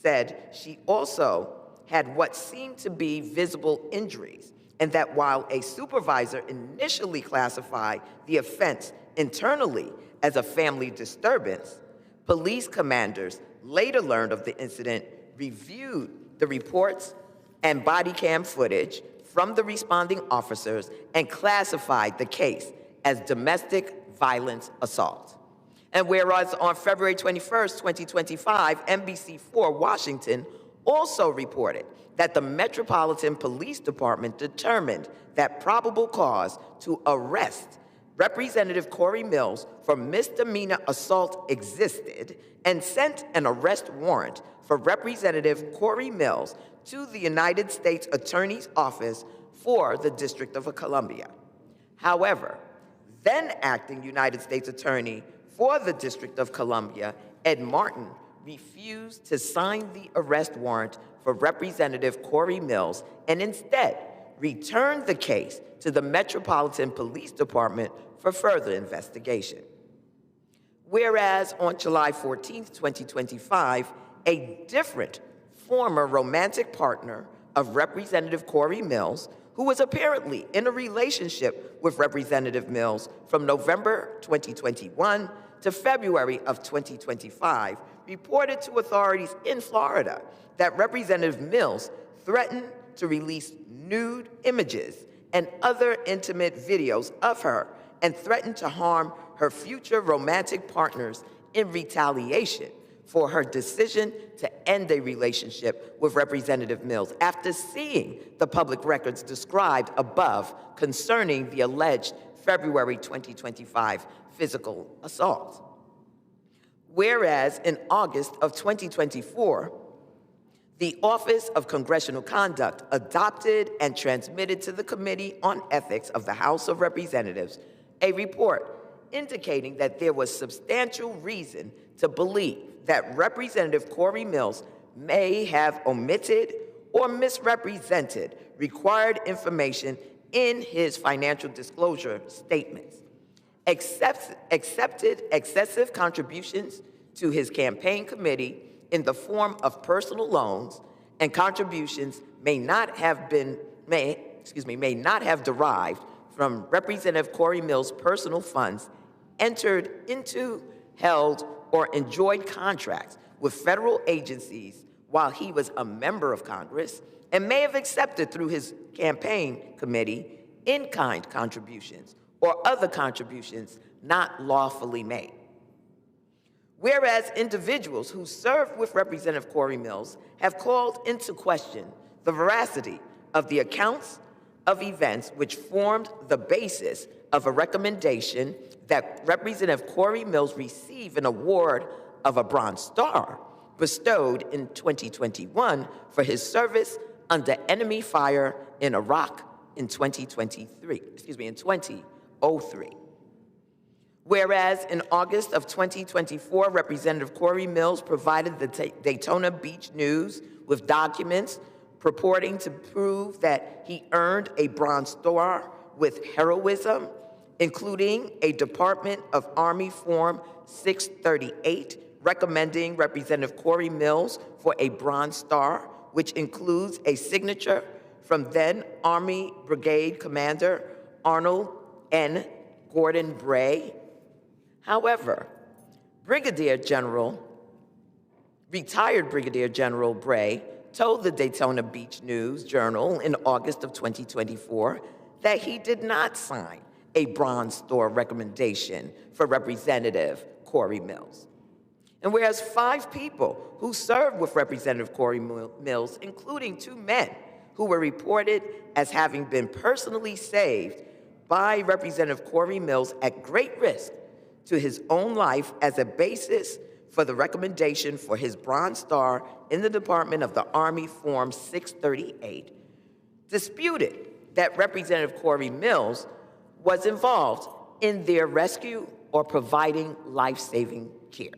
Speaker 3: said she also had what seemed to be visible injuries, and that while a supervisor initially classified the offense internally as a family disturbance, police commanders later learned of the incident, reviewed the reports and body cam footage from the responding officers, and classified the case as domestic violence assault. And whereas on February 21st, 2025, NBC4 Washington also reported that the Metropolitan Police Department determined that probable cause to arrest Representative Cory Mills for misdemeanor assault existed and sent an arrest warrant for Representative Cory Mills to the United States Attorney's Office for the District of Columbia. However, then acting United States Attorney for the District of Columbia, Ed Martin, refused to sign the arrest warrant for Representative Cory Mills and instead returned the case to the Metropolitan Police Department for further investigation. Whereas on July 14th, 2025, a different former romantic partner of Representative Cory Mills, who was apparently in a relationship with Representative Mills from November 2021 to February of 2025, reported to authorities in Florida that Representative Mills threatened to release nude images and other intimate videos of her and threatened to harm her future romantic partners in retaliation for her decision to end a relationship with Representative Mills after seeing the public records described above concerning the alleged February 2025 physical assault. Whereas in August of 2024, the Office of Congressional Conduct adopted and transmitted to the Committee on Ethics of the House of Representatives a report indicating that there was substantial reason to believe that Representative Cory Mills may have omitted or misrepresented required information in his financial disclosure statements, accepted excessive contributions to his campaign committee in the form of personal loans, and contributions may not have derived from Representative Cory Mills' personal funds, entered into, held, or enjoyed contracts with federal agencies while he was a member of Congress, and may have accepted through his campaign committee in-kind contributions or other contributions not lawfully made. Whereas individuals who served with Representative Cory Mills have called into question the veracity of the accounts of events which formed the basis of a recommendation that Representative Cory Mills receive an award of a Bronze Star bestowed in 2021 for his service under enemy fire in Iraq in 2003. Whereas in August of 2024, Representative Cory Mills provided the Daytona Beach News with documents purporting to prove that he earned a Bronze Star with heroism, including a Department of Army Form 638 recommending Representative Cory Mills for a Bronze Star, which includes a signature from then Army Brigade Commander Arnold N. Gordon Bray. However, retired Brigadier General Bray told the Daytona Beach News Journal in August of 2024 that he did not sign a Bronze Star recommendation for Representative Cory Mills. And whereas 5 people who served with Representative Cory Mills, including 2 men who were reported as having been personally saved by Representative Cory Mills at great risk to his own life as a basis for the recommendation for his Bronze Star in the Department of the Army Form 638, disputed that Representative Cory Mills was involved in their rescue or providing life-saving care.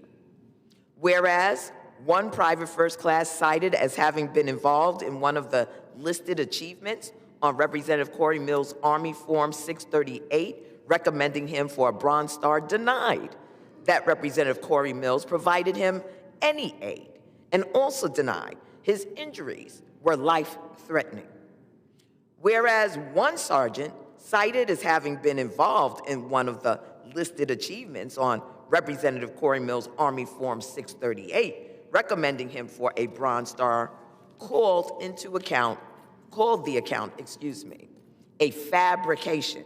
Speaker 3: Whereas one private first class cited as having been involved in one of the listed achievements on Representative Cory Mills' Army Form 638, recommending him for a Bronze Star, denied that Representative Cory Mills provided him any aid, and also denied his injuries were life-threatening. Whereas one sergeant cited as having been involved in one of the listed achievements on Representative Cory Mills' Army Form 638, recommending him for a Bronze Star, called the account, a fabrication,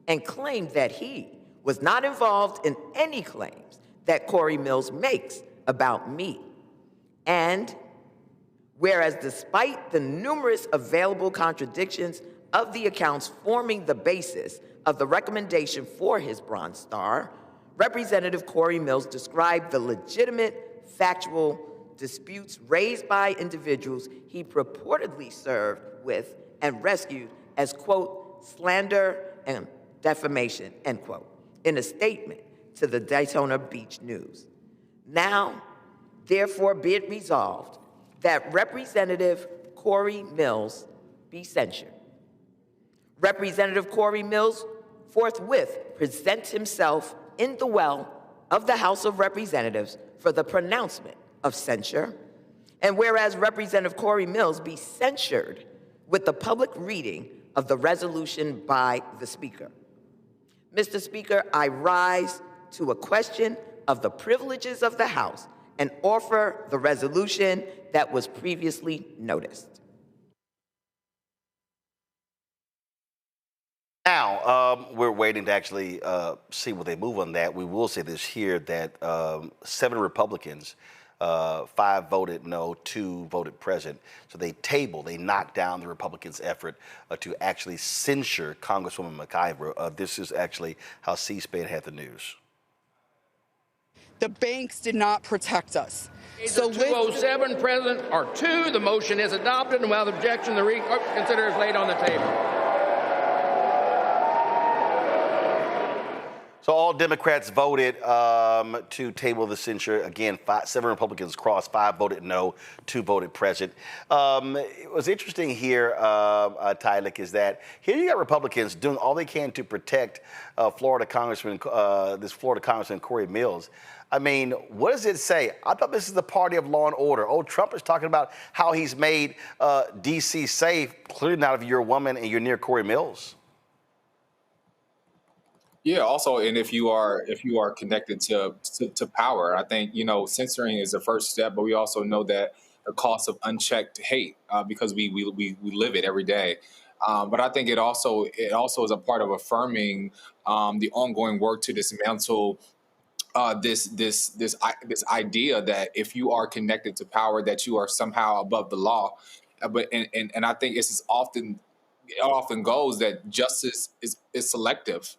Speaker 3: and claimed that he was not involved in any claims that Cory Mills makes about me. And whereas despite the numerous available contradictions of the accounts forming the basis of the recommendation for his Bronze Star, Representative Cory Mills described the legitimate factual disputes raised by individuals he purportedly served with and rescued as, quote, slander and defamation, end quote, in a statement to the Daytona Beach News. Now, therefore, be it resolved that Representative Cory Mills be censured. Representative Cory Mills forthwith presents himself in the well of the House of Representatives for the pronouncement of censure. And whereas Representative Cory Mills be censured with the public reading of the resolution by the Speaker. Mr. Speaker, I rise to a question of the privileges of the House and offer the resolution that was previously noticed.
Speaker 2: Now, we're waiting to actually see what they move on that. We will say this here, that 7 Republicans, 5 voted no, 2 voted present. So they knocked down the Republicans' effort to actually censure Congresswoman McIver. This is actually how C-SPAN had the news.
Speaker 4: The banks did not protect us.
Speaker 5: So 207 present or 2, the motion is adopted, and without objection, the reconsider is laid on the table.
Speaker 2: So all Democrats voted to table the censure. Again, 7 Republicans crossed, 5 voted no, 2 voted present. What's interesting here, Tylik, is that here you got Republicans doing all they can to protect Florida Congressman Cory Mills. I mean, what does it say? I thought this is the party of law and order. Oh, Trump is talking about how he's made D.C. safe. Clearly not if you're a woman and you're near Cory Mills.
Speaker 16: Yeah. Also, and if you are connected to power, I think censoring is the first step, but we also know that the cost of unchecked hate because we live it every day. But I think it also is a part of affirming the ongoing work to dismantle this idea that if you are connected to power, that you are somehow above the law. And I think it often goes that justice is selective.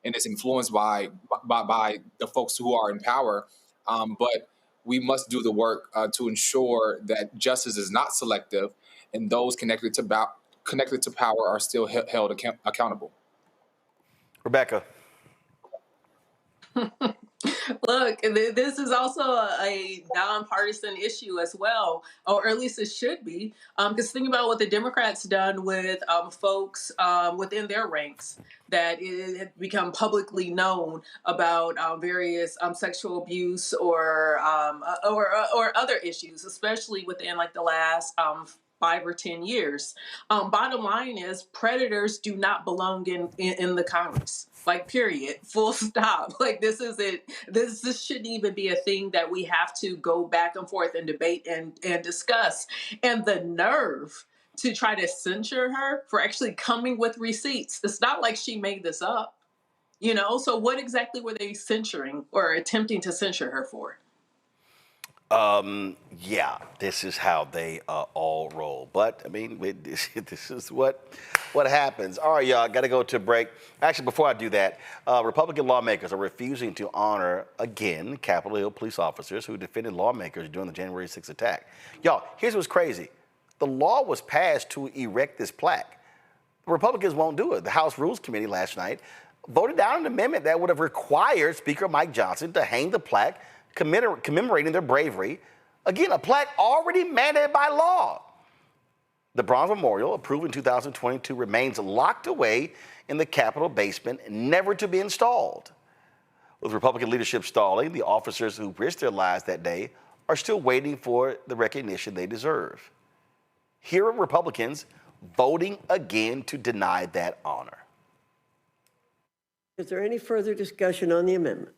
Speaker 16: And it's influenced by the folks who are in power. But we must do the work to ensure that justice is not selective and those connected to power are still held accountable.
Speaker 2: Rebecca.
Speaker 15: Look, this is also a nonpartisan issue as well, or at least it should be. Because think about what the Democrats done with folks within their ranks that it had become publicly known about various sexual abuse or other issues, especially within like the last 5 or 10 years. Bottom line is predators do not belong in the Congress. Like, period, full stop. Like, this shouldn't even be a thing that we have to go back and forth and debate and discuss. And the nerve to try to censure her for actually coming with receipts. It's not like she made this up, So what exactly were they censuring or attempting to censure her for?
Speaker 2: Yeah, this is how they all roll. But I mean, this is what happens. All right, y'all, got to go to a break. Actually, before I do that, Republican lawmakers are refusing to honor again Capitol Hill police officers who defended lawmakers during the January 6th attack. Y'all, here's what's crazy: the law was passed to erect this plaque. The Republicans won't do it. The House Rules Committee last night voted down an amendment that would have required Speaker Mike Johnson to hang the plaque commemorating their bravery. Again, a plaque already mandated by law. The bronze memorial, approved in 2022, remains locked away in the Capitol basement, never to be installed. With Republican leadership stalling, the officers who risked their lives that day are still waiting for the recognition they deserve. Here are Republicans voting again to deny that honor.
Speaker 6: Is there any further discussion on the amendment?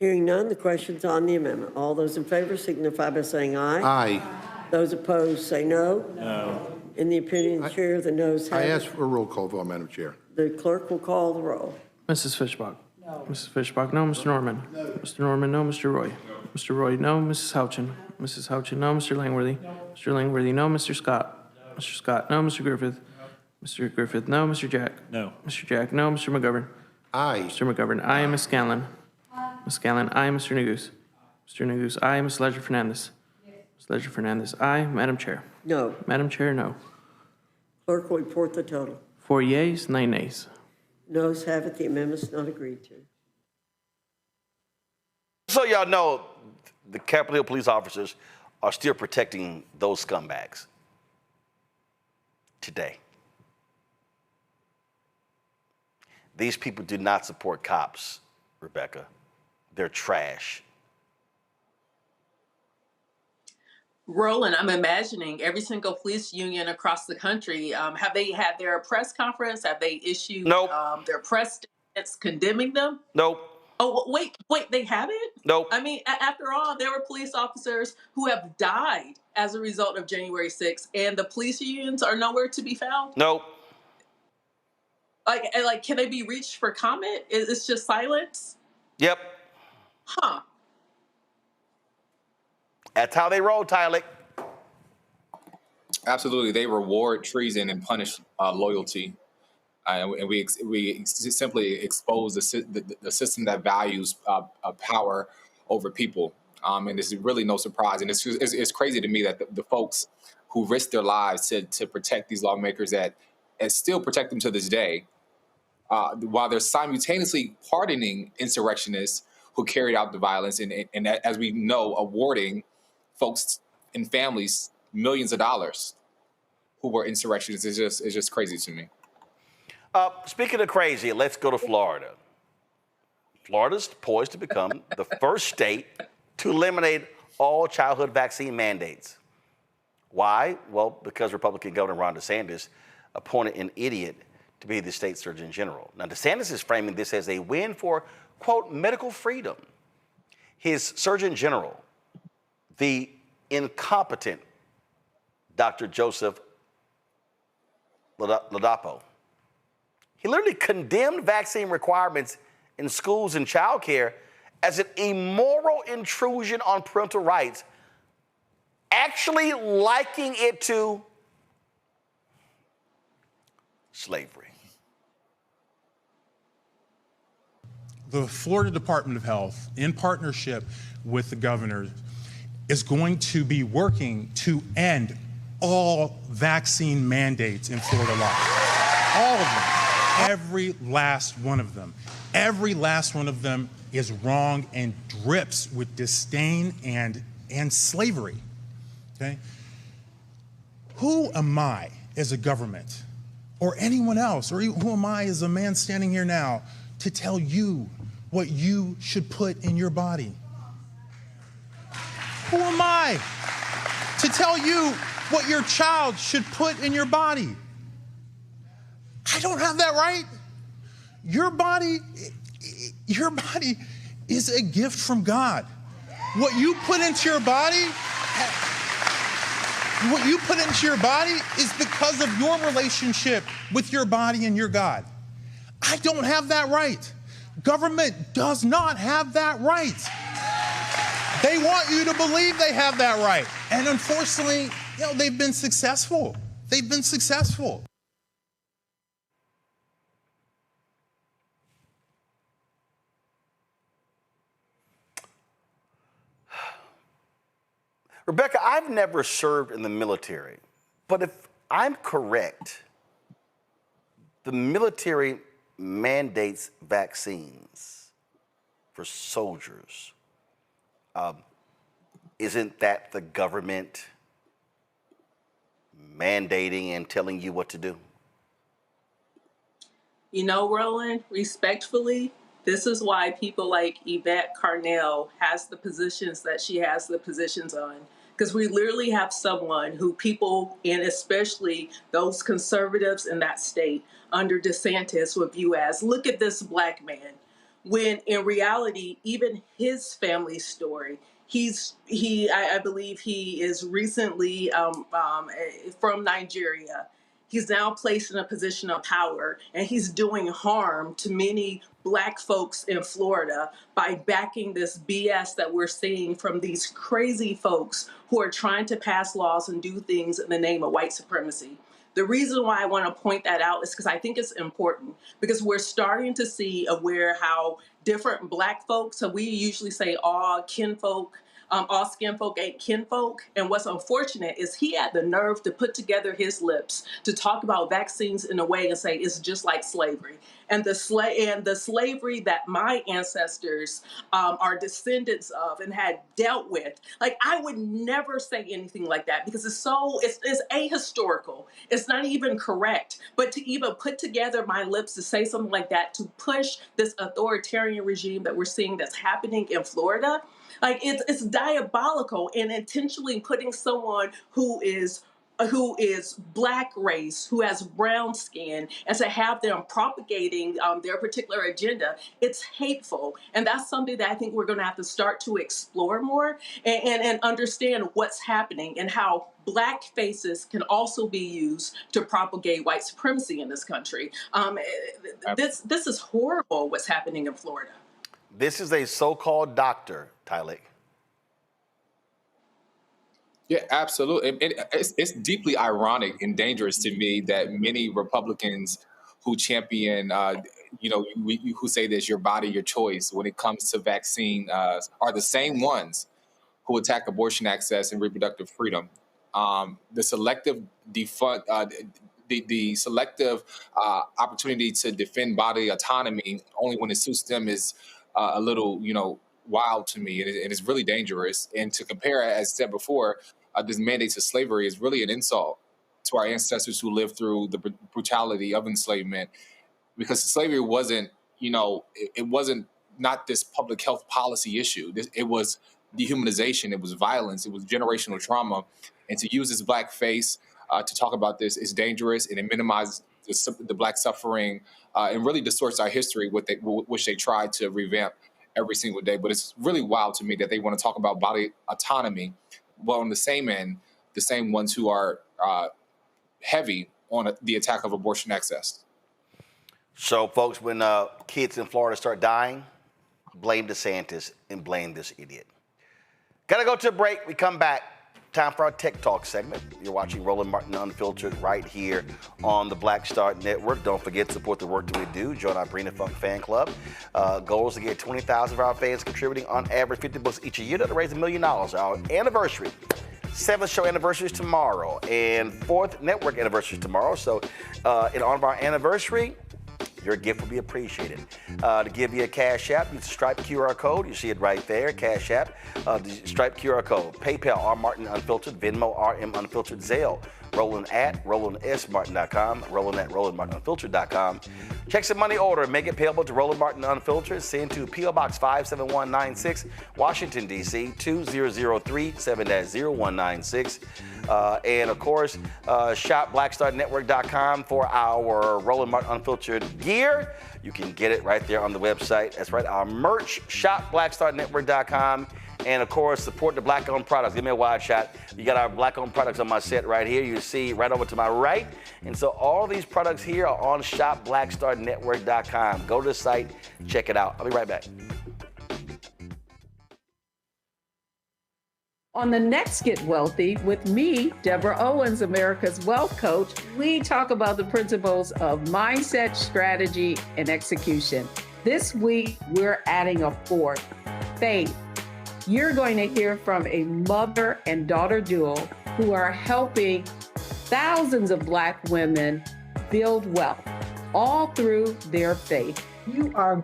Speaker 6: Hearing none, the question's on the amendment. All those in favor signify by saying aye.
Speaker 13: Aye.
Speaker 6: Those opposed say no.
Speaker 13: No.
Speaker 6: In the opinion of the chair, the noes have
Speaker 13: I
Speaker 6: it.
Speaker 13: ask for a roll call vote, Madam Chair.
Speaker 6: The clerk will call the roll.
Speaker 21: Mrs. Fishbach. No. Mrs. Fishbach, no. Mr. Norman. No. Mr. Norman, no. Mr. Roy. No. Mr. Roy, no. Mrs. Houchin. Mrs. Houchin, no. Mr. Langworthy. No. Mr. Langworthy, no. Mr. Scott. No. Mr. Scott, no. Mr. Griffith. No. Mr. Griffith, no. Mr. Jack. No. Mr. Jack, no. Mr. McGovern.
Speaker 13: Aye.
Speaker 21: Mr. McGovern, aye. Ms. Scanlon. Ms. Scanlon, aye. Mr. Negus. Mr. Negus, aye. Ms. Ledger Fernandez. Ms. Ledger Fernandez, aye. Madam Chair.
Speaker 6: No.
Speaker 21: Madam Chair, no.
Speaker 6: Clerk will report the total.
Speaker 21: 4 yeas, 9 nays.
Speaker 6: Noes have it. The amendment's not agreed to.
Speaker 2: So y'all know the Capitol Hill police officers are still protecting those scumbags today. These people do not support cops, Rebecca. They're trash.
Speaker 15: Roland, I'm imagining every single police union across the country, have they had their press conference? Have they issued
Speaker 2: Nope.
Speaker 15: Their press statements condemning them?
Speaker 2: Nope.
Speaker 15: Oh, wait, they haven't?
Speaker 2: Nope.
Speaker 15: I mean, after all, there were police officers who have died as a result of January 6th, and the police unions are nowhere to be found?
Speaker 2: Nope.
Speaker 15: Like, can they be reached for comment? It's just silence?
Speaker 2: Yep.
Speaker 15: Huh.
Speaker 2: That's how they roll, Tyler.
Speaker 16: Absolutely, they reward treason and punish loyalty, and we simply expose the system that values power over people. And this is really no surprise. And it's crazy to me that the folks who risk their lives to protect these lawmakers and still protect them to this day, while they're simultaneously pardoning insurrectionists who carried out the violence, and as we know, awarding folks and families millions of dollars who were insurrectionists. It's just crazy to me.
Speaker 2: Speaking of crazy, let's go to Florida. Florida's poised to become the first state to eliminate all childhood vaccine mandates. Why? Well, because Republican Governor Ron DeSantis appointed an idiot to be the state Surgeon General. Now, DeSantis is framing this as a win for, quote, medical freedom. His Surgeon General, the incompetent Dr. Joseph Ladapo, he literally condemned vaccine requirements in schools and childcare as an immoral intrusion on parental rights, actually likening it to slavery.
Speaker 7: The Florida Department of Health, in partnership with the governor, is going to be working to end all vaccine mandates in Florida law. All of them. Every last one of them. Every last one of them is wrong and drips with disdain and slavery. Okay? Who am I as a government, or anyone else, or who am I as a man standing here now to tell you what you should put in your body? Who am I to tell you what your child should put in your body? I don't have that right. Your body is a gift from God. What you put into your body is because of your relationship with your body and your God. I don't have that right. Government does not have that right. They want you to believe they have that right. And unfortunately, they've been successful. They've been successful.
Speaker 2: Rebecca, I've never served in the military, but if I'm correct, the military mandates vaccines for soldiers. Isn't that the government mandating and telling you what to do?
Speaker 15: Roland, respectfully, this is why people like Yvette Clarke has the positions that she has the positions on. Because we literally have someone who people, and especially those conservatives in that state under DeSantis, would view as, look at this black man. When in reality, even his family story, I believe he is recently from Nigeria. He's now placed in a position of power, and he's doing harm to many black folks in Florida by backing this BS that we're seeing from these crazy folks who are trying to pass laws and do things in the name of white supremacy. The reason why I want to point that out is because I think it's important, because we're starting to see how different black folks, so we usually say all kinfolk, all skin folk ain't kinfolk. And what's unfortunate is he had the nerve to put together his lips to talk about vaccines in a way and say it's just like slavery. And the slavery that my ancestors are descendants of and had dealt with. Like, I would never say anything like that because it's ahistorical. It's not even correct. But to even put together my lips to say something like that, to push this authoritarian regime that we're seeing that's happening in Florida, Like it's diabolical, and intentionally putting someone who is black race, who has brown skin, and to have them propagating their particular agenda, it's hateful. And that's something that I think we're going to have to start to explore more and understand what's happening and how black faces can also be used to propagate white supremacy in this country. This is horrible what's happening in Florida.
Speaker 2: This is a so-called doctor, Tylik.
Speaker 16: Yeah, absolutely. It's deeply ironic and dangerous to me that many Republicans who champion, who say this, your body, your choice, when it comes to vaccine, are the same ones who attack abortion access and reproductive freedom. The selective opportunity to defend body autonomy only when it suits them is a little, wild to me, and it's really dangerous. And to compare, as said before, this mandate to slavery is really an insult to our ancestors who lived through the brutality of enslavement, because slavery wasn't, it wasn't not this public health policy issue. It was dehumanization, it was violence, it was generational trauma. And to use this black face to talk about this is dangerous, and it minimizes the black suffering and really distorts our history, which they try to revamp every single day. But it's really wild to me that they want to talk about body autonomy, while on the same end, the same ones who are heavy on the attack of abortion access.
Speaker 2: So, folks, when kids in Florida start dying, blame DeSantis and blame this idiot. Got to go to a break. We come back. Time for our Tech Talk segment. You're watching Roland Martin Unfiltered right here on the Black Star Network. Don't forget to support the work that we do. Join our Brina Funk fan club. Goal is to get 20,000 of our fans contributing on average $50 each a year to raise $1 million. Our anniversary, 7th show anniversary is tomorrow, and 4th network anniversary is tomorrow. So in honor of our anniversary, your gift will be appreciated. To give you a Cash App, use the Stripe QR code. You see it right there, Cash App. The Stripe QR code. PayPal, R Martin Unfiltered. Venmo, RM Unfiltered. Zelle, Roland at RolandSMartin.com. Roland at RolandMartinUnfiltered.com. Check some money order. Make it payable to Roland Martin Unfiltered. Send to P.O. Box 57196, Washington, D.C. 2003 7-0196. And of course, shop BlackStarNetwork.com for our Roland Martin Unfiltered gear. You can get it right there on the website. That's right, our merch, shop BlackStarNetwork.com. And of course, support the black-owned products. Give me a wide shot. You got our black-owned products on my set right here. You see right over to my right. And so all these products here are on shopblackstarnetwork.com. Go to the site, check it out. I'll be right back.
Speaker 9: On the next Get Wealthy with me, Deborah Owens, America's Wealth Coach, we talk about the principles of mindset, strategy, and execution. This week, we're adding a fourth, faith. You're going to hear from a mother and daughter duo who are helping thousands of Black women build wealth, all through their faith.
Speaker 11: You are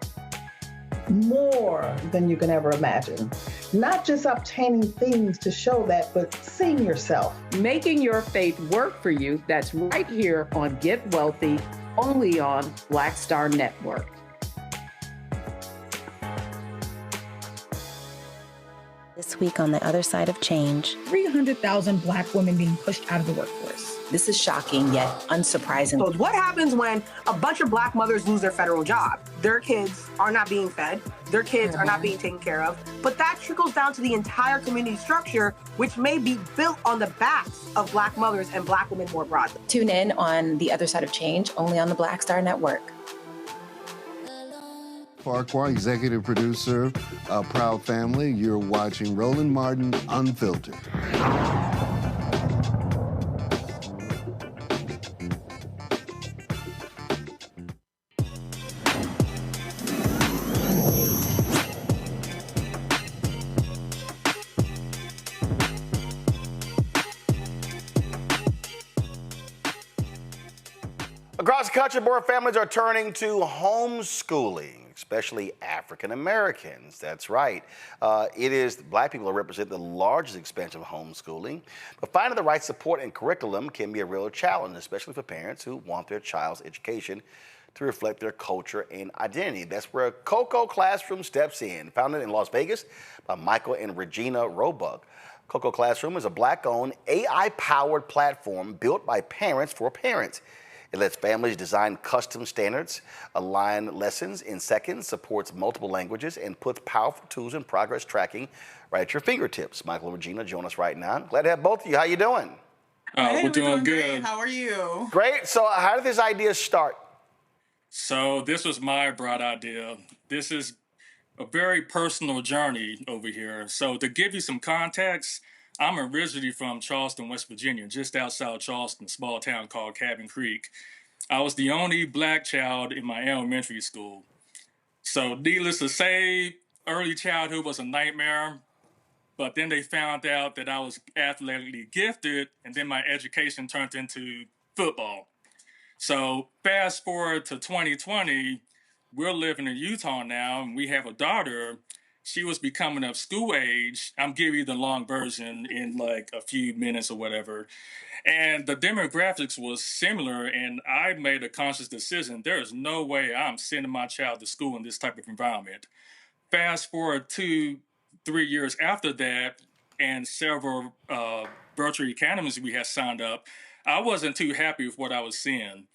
Speaker 11: more than you can ever imagine. Not just obtaining things to show that, but seeing yourself.
Speaker 9: Making your faith work for you. That's right here on Get Wealthy, only on Black Star Network.
Speaker 18: This week on the other side of change,
Speaker 19: 300,000 Black women being pushed out of the workforce.
Speaker 20: This is shocking yet unsurprising.
Speaker 26: So what happens when a bunch of Black mothers lose their federal job? Their kids are not being fed. Their kids are not being taken care of. But that trickles down to the entire community structure, which may be built on the backs of Black mothers and Black women more broadly.
Speaker 18: Tune in on The Other Side of Change, only on the Black Star Network.
Speaker 12: Farquhar, executive producer of Proud Family. You're watching Roland Martin Unfiltered.
Speaker 2: Across the country, more families are turning to homeschooling, especially African Americans. That's right. It is Black people that represent the largest expansion of homeschooling. But finding the right support and curriculum can be a real challenge, especially for parents who want their child's education to reflect their culture and identity. That's where Coco Classroom steps in. Founded in Las Vegas by Michael and Regina Roebuck. Coco Classroom is a Black-owned, AI-powered platform built by parents for parents. It lets families design custom standards, align lessons in seconds, supports multiple languages, and puts powerful tools and progress tracking right at your fingertips. Michael and Regina join us right now. Glad to have both of you. How you doing?
Speaker 10: Hey, we're doing good. Great. How are you?
Speaker 2: Great. So how did this idea start?
Speaker 10: So this was my broad idea. This is a very personal journey over here. So to give you some context, I'm originally from Charleston, West Virginia, just outside Charleston, a small town called Cabin Creek. I was the only Black child in my elementary school. So needless to say, early childhood was a nightmare. But then they found out that I was athletically gifted, and then my education turned into football. So fast forward to 2020, we're living in Utah now, and we have a daughter. She was becoming of school age. I'm giving you the long version in like a few minutes or whatever. And the demographics was similar, and I made a conscious decision. There is no way I'm sending my child to school in this type of environment. Fast forward 2-3 years after that, and several virtual academies we had signed up, I wasn't too happy with what I was seeing.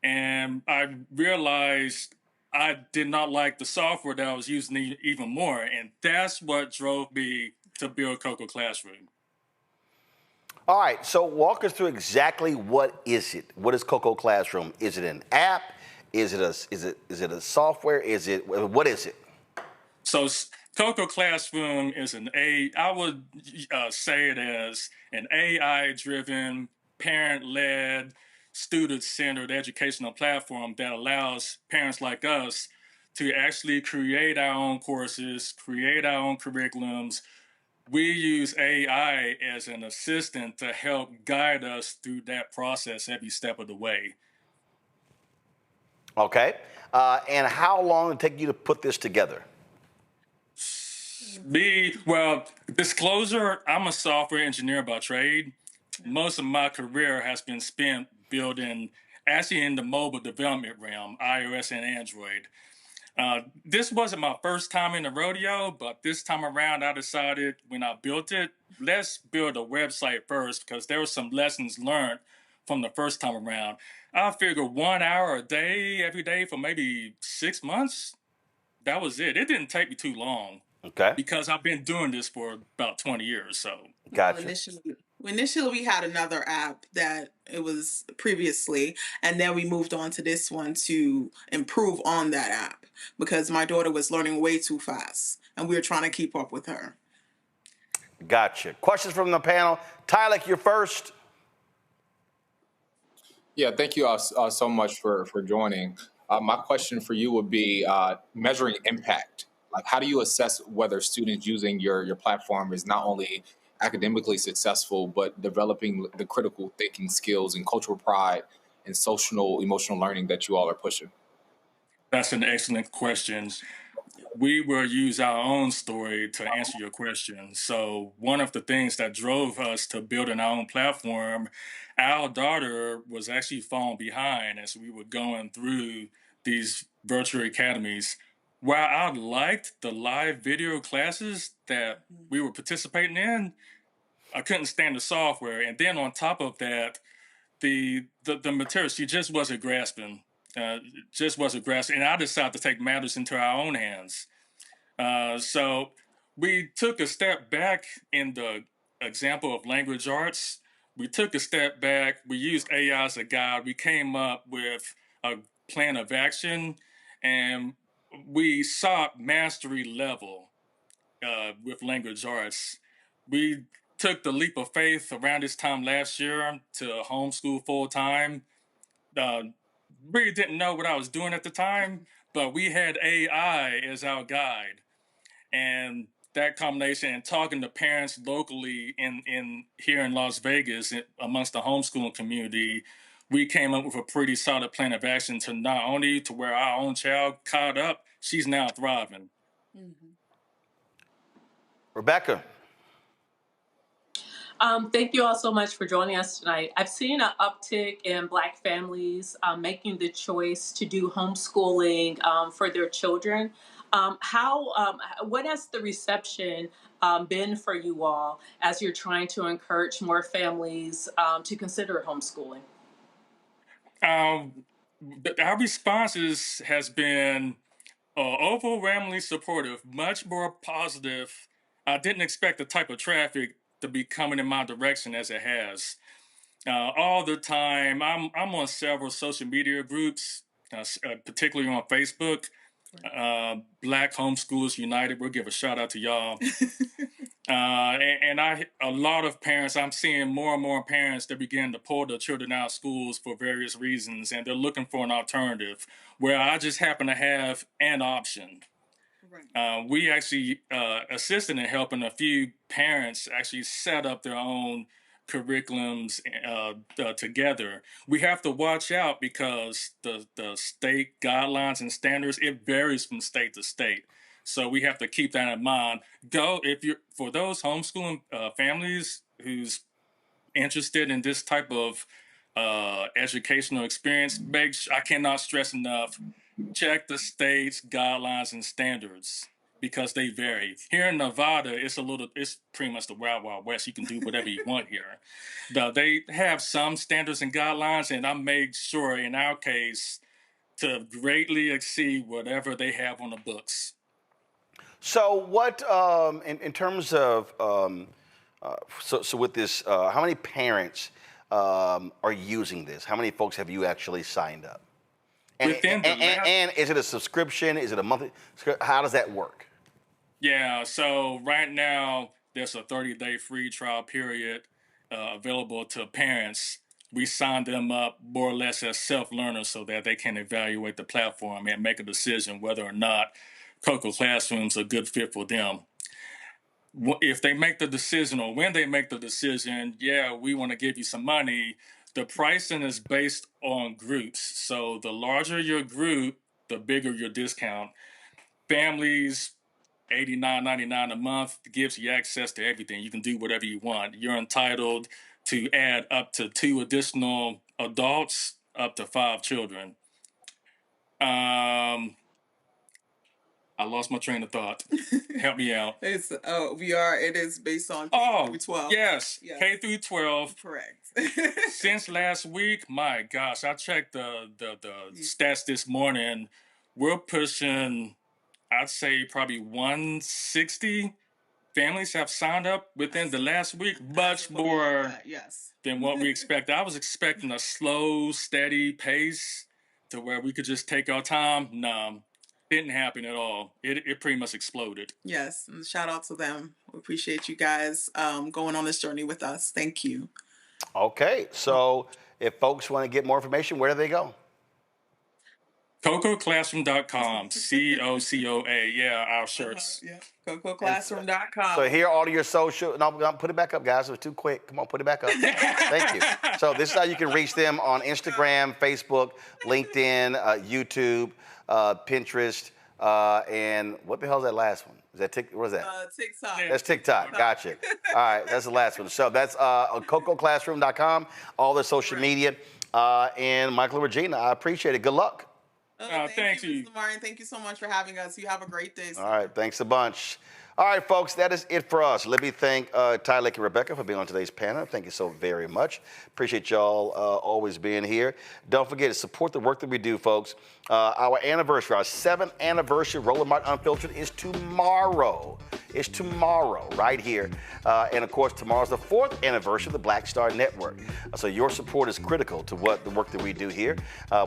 Speaker 10: And I realized I did not like the software that I was using even more. And that's what drove me to build Coco Classroom.
Speaker 2: All right, so walk us through exactly what is it? What is Coco Classroom? Is it an app? Is it a software? What is it?
Speaker 10: So Coco Classroom is I would say it as an AI-driven, parent-led, student-centered educational platform that allows parents like us to actually create our own courses, create our own curriculums. We use AI as an assistant to help guide us through that process every step of the way.
Speaker 2: Okay. And how long did it take you to put this together?
Speaker 10: Well, disclosure, I'm a software engineer by trade. Most of my career has been spent building, actually in the mobile development realm, iOS and Android. This wasn't my first time in the rodeo, but this time around I decided when I built it, let's build a website first because there were some lessons learned from the first time around. I figured 1 hour a day, every day for maybe 6 months. That was it. It didn't take me too long.
Speaker 2: Okay.
Speaker 10: Because I've been doing this for about 20 years, so.
Speaker 2: Gotcha.
Speaker 10: Initially, we had another app that it was previously, and then we moved on to this one to improve on that app because my daughter was learning way too fast, and we were trying to keep up with her.
Speaker 2: Gotcha. Questions from the panel. Tyler, you're first.
Speaker 16: Yeah, thank you all so much for joining. My question for you would be measuring impact. Like, how do you assess whether students using your platform is not only academically successful, but developing the critical thinking skills and cultural pride and social emotional learning that you all are pushing?
Speaker 10: That's an excellent question. We will use our own story to answer your question. So one of the things that drove us to building our own platform, our daughter was actually falling behind as we were going through these virtual academies. While I liked the live video classes that we were participating in, I couldn't stand the software. And then on top of that, the material, she just wasn't grasping. And I decided to take matters into our own hands. So we took a step back in the example of language arts. We took a step back. We used AI as a guide. We came up with a plan of action, and we sought mastery level with language arts. We took the leap of faith around this time last year to homeschool full time. Really didn't know what I was doing at the time, but we had AI as our guide. And that combination and talking to parents locally in here in Las Vegas amongst the homeschooling community, we came up with a pretty solid plan of action to not only to where our own child caught up, she's now thriving.
Speaker 2: Rebecca.
Speaker 15: Thank you all so much for joining us tonight. I've seen an uptick in Black families making the choice to do homeschooling for their children. What has the reception been for you all as you're trying to encourage more families to consider homeschooling?
Speaker 10: Our responses has been overwhelmingly supportive, much more positive. I didn't expect the type of traffic to be coming in my direction as it has. All the time, I'm on several social media groups, particularly on Facebook. Black Homeschoolers United. We'll give a shout out to y'all. A lot of parents, I'm seeing more and more parents that begin to pull their children out of schools for various reasons, and they're looking for an alternative where I just happen to have an option. We actually assisted in helping a few parents actually set up their own curriculums together. We have to watch out because the state guidelines and standards, it varies from state to state. So we have to keep that in mind. For those homeschooling families who's interested in this type of educational experience, I cannot stress enough, check the state's guidelines and standards because they vary. Here in Nevada, it's pretty much the Wild Wild West. You can do whatever you want here. They have some standards and guidelines, and I made sure in our case to greatly exceed whatever they have on the books.
Speaker 2: So what, in terms of, so with this, how many parents are using this? How many folks have you actually signed up? And is it a subscription? Is it a monthly? How does that work?
Speaker 10: Yeah, so right now there's a 30-day free trial period available to parents. We signed them up more or less as self-learners so that they can evaluate the platform and make a decision whether or not Cocoa Classroom's a good fit for them. If they make the decision or when they make the decision, yeah, we want to give you some money. The pricing is based on groups. So the larger your group, the bigger your discount. Families, $89.99 a month gives you access to everything. You can do whatever you want. You're entitled to add up to 2 additional adults, up to 5 children. I lost my train of thought. Help me out.
Speaker 14: It is based on K through 12.
Speaker 10: Yes, K through 12.
Speaker 14: Correct.
Speaker 10: Since last week, my gosh, I checked the stats this morning. We're pushing, I'd say probably 160 families have signed up within the last week, much more than what we expected. I was expecting a slow, steady pace to where we could just take our time. No. Didn't happen at all. It pretty much exploded.
Speaker 14: Yes, and shout out to them. We appreciate you guys going on this journey with us. Thank you.
Speaker 2: Okay, so if folks want to get more information, where do they go?
Speaker 10: CocoaClassroom.com. COCOA. Yeah, our shirts.
Speaker 14: CocoaClassroom.com.
Speaker 2: So here are all your social. No, put it back up, guys. It was too quick. Come on, put it back up. Thank you. So this is how you can reach them on Instagram, Facebook, LinkedIn, YouTube, Pinterest, and what the hell is that last one? Is that what is that?
Speaker 14: TikTok.
Speaker 2: That's TikTok. Gotcha. All right, that's the last one. So that's CocoaClassroom.com, all the social media. And Michael and Regina, I appreciate it. Good luck.
Speaker 14: Thank you, Mr. Martin. Thank you so much for having us. You have a great day, sir.
Speaker 2: All right, thanks a bunch. All right, folks, that is it for us. Let me thank Ty, Lake, and Rebecca for being on today's panel. Thank you so very much. Appreciate y'all always being here. Don't forget to support the work that we do, folks. Our anniversary, our 7th anniversary of Roland Martin Unfiltered is tomorrow. It's tomorrow, right here. And, of course, tomorrow's the 4th anniversary of the Black Star Network. So your support is critical to the work that we do here.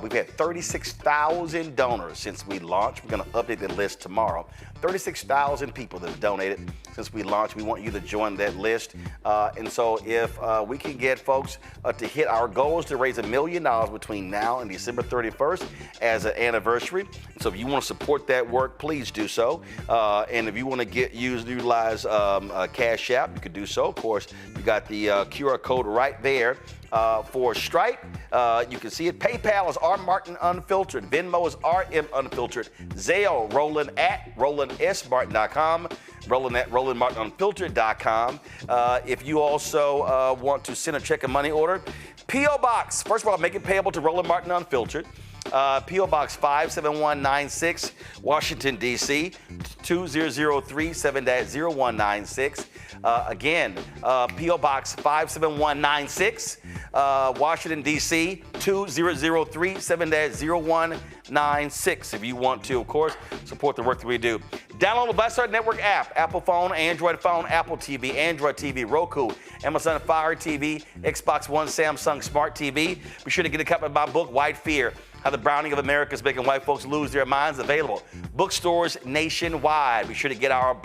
Speaker 2: We've had 36,000 donors since we launched. We're going to update the list tomorrow. 36,000 people that have donated since we launched. We want you to join that list. And so if we can get folks to hit our goals to raise $1 million between now and December 31st as an anniversary. So if you want to support that work, please do so. And if you want to utilize Cash App, you could do so. Of course, you got the QR code right there. For Stripe, you can see it. PayPal is R Martin Unfiltered. Venmo is RM Unfiltered. Zelle, Roland at RolandSMartin.com. Roland at RolandMartinUnfiltered.com. If you also want to send a check and money order, P.O. Box. First of all, make it payable to Roland Martin Unfiltered. P.O. Box 57196, Washington, D.C., 2003 7-0196. Again, P.O. Box 57196, Washington, D.C., 2003 7-0196. If you want to, of course, support the work that we do. Download the Black Star Network app, Apple phone, Android phone, Apple TV, Android TV, Roku, Amazon Fire TV, Xbox One, Samsung Smart TV. Be sure to get a copy of my book, White Fear, How the Browning of America is Making White Folks Lose Their Minds, available. Bookstores nationwide. Be sure to get our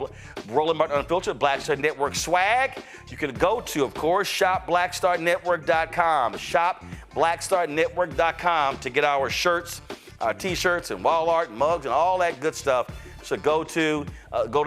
Speaker 2: Roland Martin Unfiltered Black Star Network swag. You can go to, of course, shopblackstarnetwork.com. Shopblackstarnetwork.com to get our shirts, our T-shirts and wall art, mugs, and all that good stuff. So go to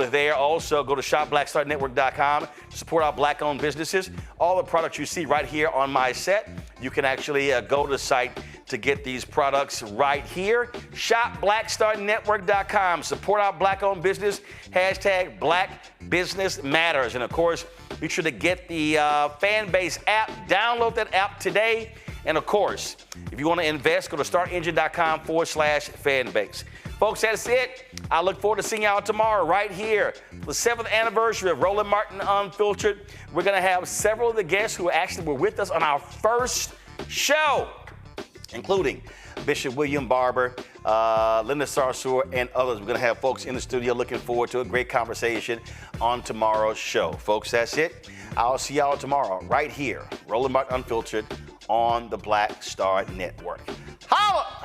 Speaker 2: there. Also, go to shopblackstarnetwork.com to support our black-owned businesses. All the products you see right here on my set, you can actually go to the site to get these products right here. Shopblackstarnetwork.com. Support our black-owned business. Hashtag Black Business Matters. And, of course, be sure to get the Fanbase app. Download that app today. And, of course, if you want to invest, go to startengine.com/fanbase. Folks, that's it. I look forward to seeing y'all tomorrow right here. The 7th anniversary of Roland Martin Unfiltered. We're going to have several of the guests who actually were with us on our first show, including Bishop William Barber, Linda Sarsour, and others. We're going to have folks in the studio. Looking forward to a great conversation on tomorrow's show. Folks, that's it. I'll see y'all tomorrow right here, Roland Martin Unfiltered on the Black Star Network. Holla!